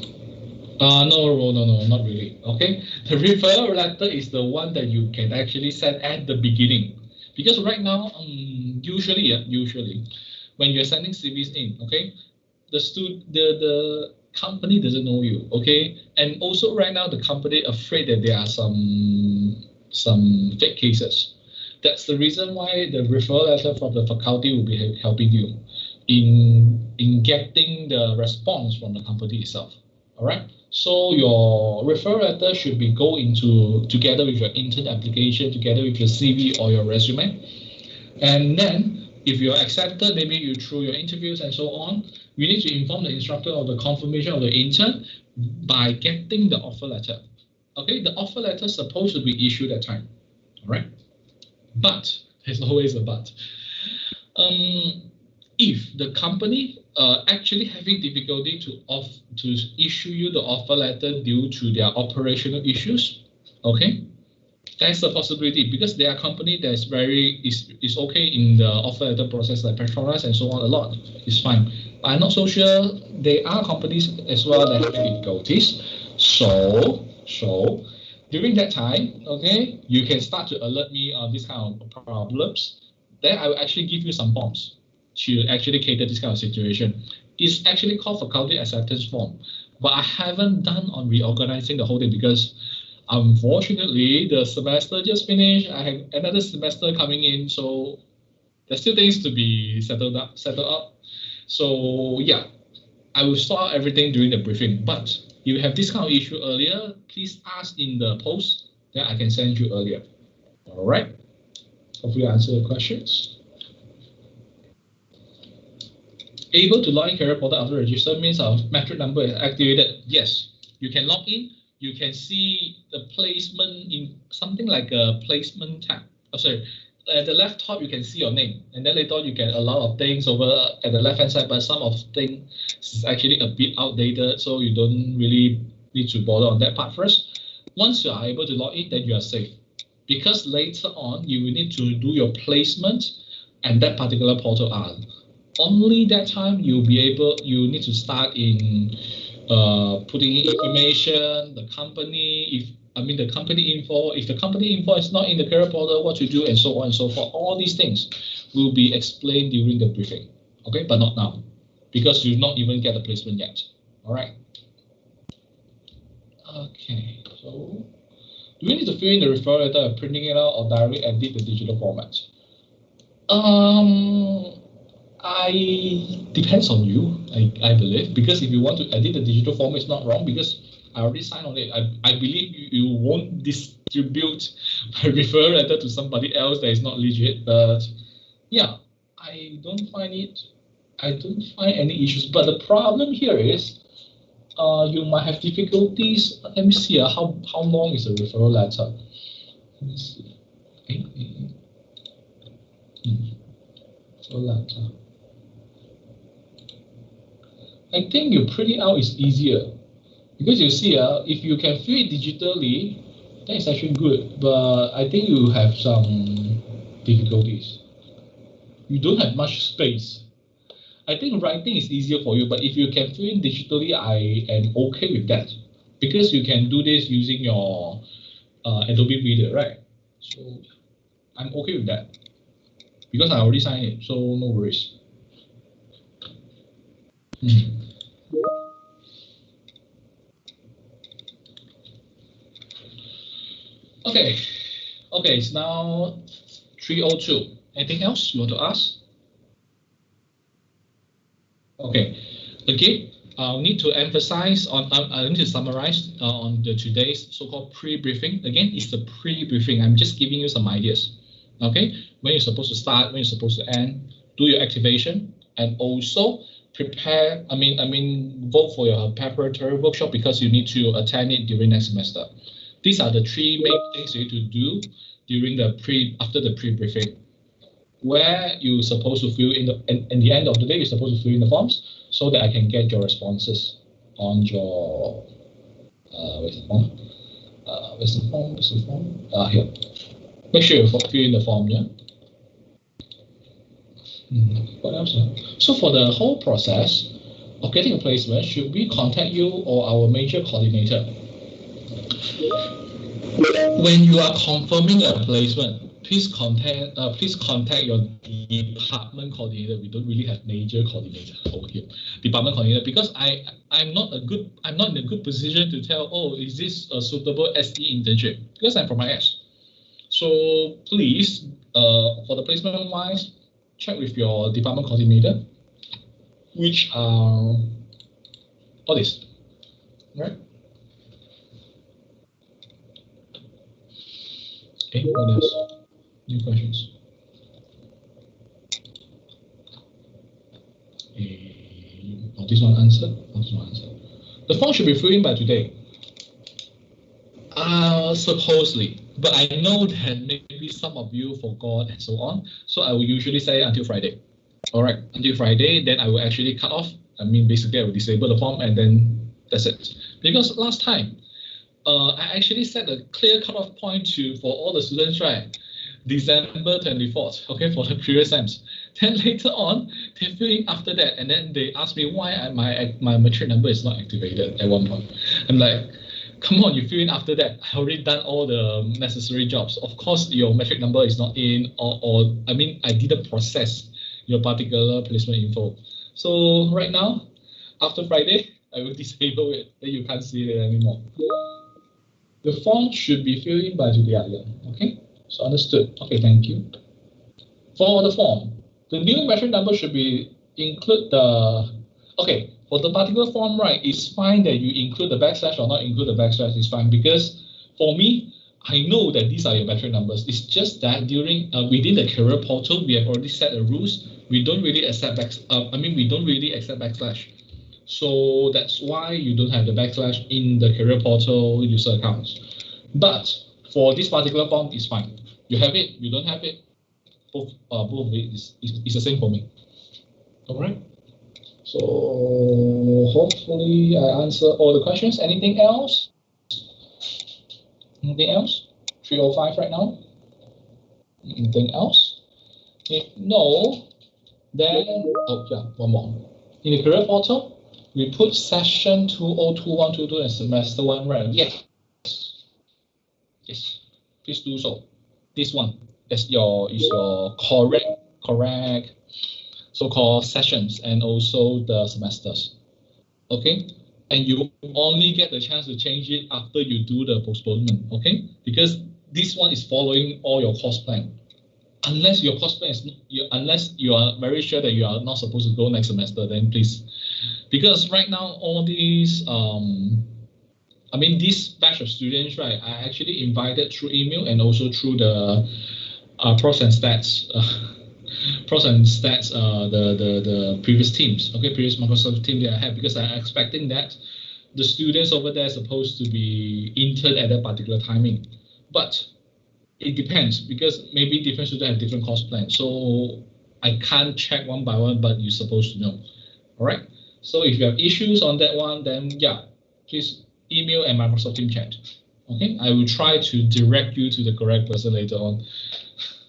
No, not really. Okay. The referral letter is the one that you can actually send at the beginning. Because right now, usually when you're sending CVs in, okay, the company doesn't know you, okay, and also right now the company afraid that there are some fake cases. That's the reason why the referral letter from the faculty will be helping you in getting the response from the company itself. All right. So your referral letter should be go into together with your intern application, together with your CV or your resume. And then if you're accepted, maybe you through your interviews and so on, we need to inform the instructor of the confirmation of the intern by getting the offer letter. Okay, the offer letter is supposed to be issued at time. All right. But there's always a but. If the company actually having difficulty to issue you the offer letter due to their operational issues, okay, that's a possibility, because there are company that's is okay in the offer letter process, like Preparatory and so on, a lot. It's fine. But I'm not so sure there are companies as well that have difficulties. So During that time, okay, you can start to alert me on this kind of problems. Then I will actually give you some forms to actually cater this kind of situation. It's actually called faculty acceptance form, but I haven't done on reorganizing the whole thing because unfortunately the semester just finished. I have another semester coming in, so there's still things to be settled up. So yeah, I will sort out everything during the briefing. But if you have this kind of issue earlier, please ask in the post, then I can send you earlier. All right. Hopefully I answer the questions. Able to log in career portal after register means our metric number is activated. Yes, you can log in. You can see the placement in something like a placement tab. Oh, sorry. At the left top, you can see your name, and then later on you get a lot of things over at the left hand side, but some of things is actually a bit outdated, so you don't really need to bother on that part first. Once you are able to log in, then you are safe, because later on you will need to do your placement and that particular portal are only that time you need to start in putting in information, the company, the company info. If the company info is not in the career portal, what to do, and so on and so forth. All these things will be explained during the briefing, okay? But not now, because you not even get the placement yet. All right. Okay. So, do we need to fill in the referral letter, printing it out, or directly edit the digital format? Depends on you, I believe, because if you want to edit the digital form, it's not wrong because I already signed on it. I believe you won't distribute my referral letter to somebody else that is not legit, but yeah, I don't find any issues. But the problem here is you might have difficulties. Let me see how long is the referral letter? Let me see. Referral letter. I think you print it out is easier because you see, if you can fill it digitally, that is actually good. But I think you have some difficulties. You don't have much space. I think writing is easier for you, but if you can fill in digitally, I am okay with that because you can do this using your Adobe Reader, right? So I'm okay with that because I already signed it, so no worries. Okay, it's now 3:02. Anything else you want to ask? Okay, again, I'll need to emphasize on, I need to summarize on the today's so-called pre-briefing. Again, it's the pre-briefing. I'm just giving you some ideas. Okay, when you're supposed to start, when you're supposed to end, do your activation, and also prepare. Vote for your preparatory workshop because you need to attend it during next semester. These are the three main things you need to do during after the pre-briefing, where you're supposed to fill in in the end of the day, you're supposed to fill in the forms so that I can get your responses on your where's the form? Where's the form? Here. Make sure you fill in the form, yeah. What else? So for the whole process of getting a placement, should we contact you or our major coordinator? When you are confirming a placement, please contact your department coordinator. We don't really have major coordinator over here. Department coordinator, because I'm not in a good position to tell, oh, is this a suitable SE internship? Because I'm from IS. So please, for the placement wise, check with your department coordinator, which are all this, right? Okay, what else? New questions? This one answered. The form should be filled in by today. Supposedly, but I know that maybe some of you forgot and so on. So I will usually say until Friday. All right, until Friday, then I will actually cut off. Basically, I will disable the form and then that's it. Because last time, I actually set a clear cutoff point for all the students, right? December 24th, okay, for the previous SEMs. Then later on, they fill in after that, and then they ask me why my matric number is not activated at one point. I'm like, come on, you fill in after that. I already done all the necessary jobs. Of course, your metric number is not in, or I mean, I didn't process your particular placement info. So right now, after Friday, I will disable it. Then you can't see it anymore. The form should be filled in by today. Okay, so understood. Okay, thank you. For the form, the new metric number should be include the. Okay, for the particular form, right, it's fine that you include the backslash or not include the backslash. It's fine because for me, I know that these are your metric numbers. It's just that during within the career portal, we have already set the rules. We don't really accept we don't really accept backslash. So that's why you don't have the backslash in the career portal user accounts. But for this particular form, it's fine. You have it, you don't have it. Both of it is the same for me. All right. So hopefully I answer all the questions. Anything else? Anything else? 3:05 right now. Anything else? If no, then one more. In the career portal, we put session 2021-22 and semester 1, right? Yes. Yes. Please do so. This one is your correct so-called sessions and also the semesters. Okay? And you only get the chance to change it after you do the postponement. Okay? Because this one is following all your course plan. Unless your course plan is unless you are very sure that you are not supposed to go next semester, then please. Because right now all these this batch of students, right, I actually invited through email and also through the pros and stats the previous teams, okay, previous Microsoft team that I had, because I'm expecting that the students over there are supposed to be intern at that particular timing. But it depends, because maybe different students have different course plans. So I can't check one by one, but you're supposed to know. All right. So if you have issues on that one, then yeah, please email and Microsoft Team chat. Okay. I will try to direct you to the correct person later on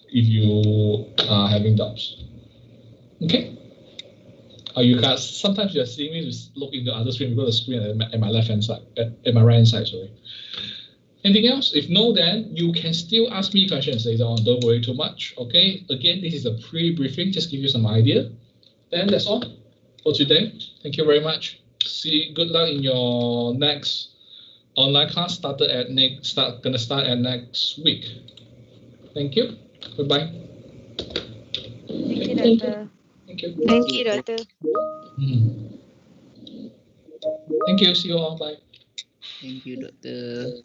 if you are having doubts. Okay. You guys, sometimes you're seeing me look into the other screen because the screen at my left hand side, at my right hand side, sorry. Anything else? If no, then you can still ask me questions later on. Don't worry too much. Okay. Again, this is a pre-briefing, just give you some idea. Then that's all for today. Thank you very much. Good luck in your next online class. Gonna start at next week. Thank you. Goodbye. Thank you, Doctor. Thank you. Thank you, Doctor. Thank you. See you all. Bye. Thank you, Doctor.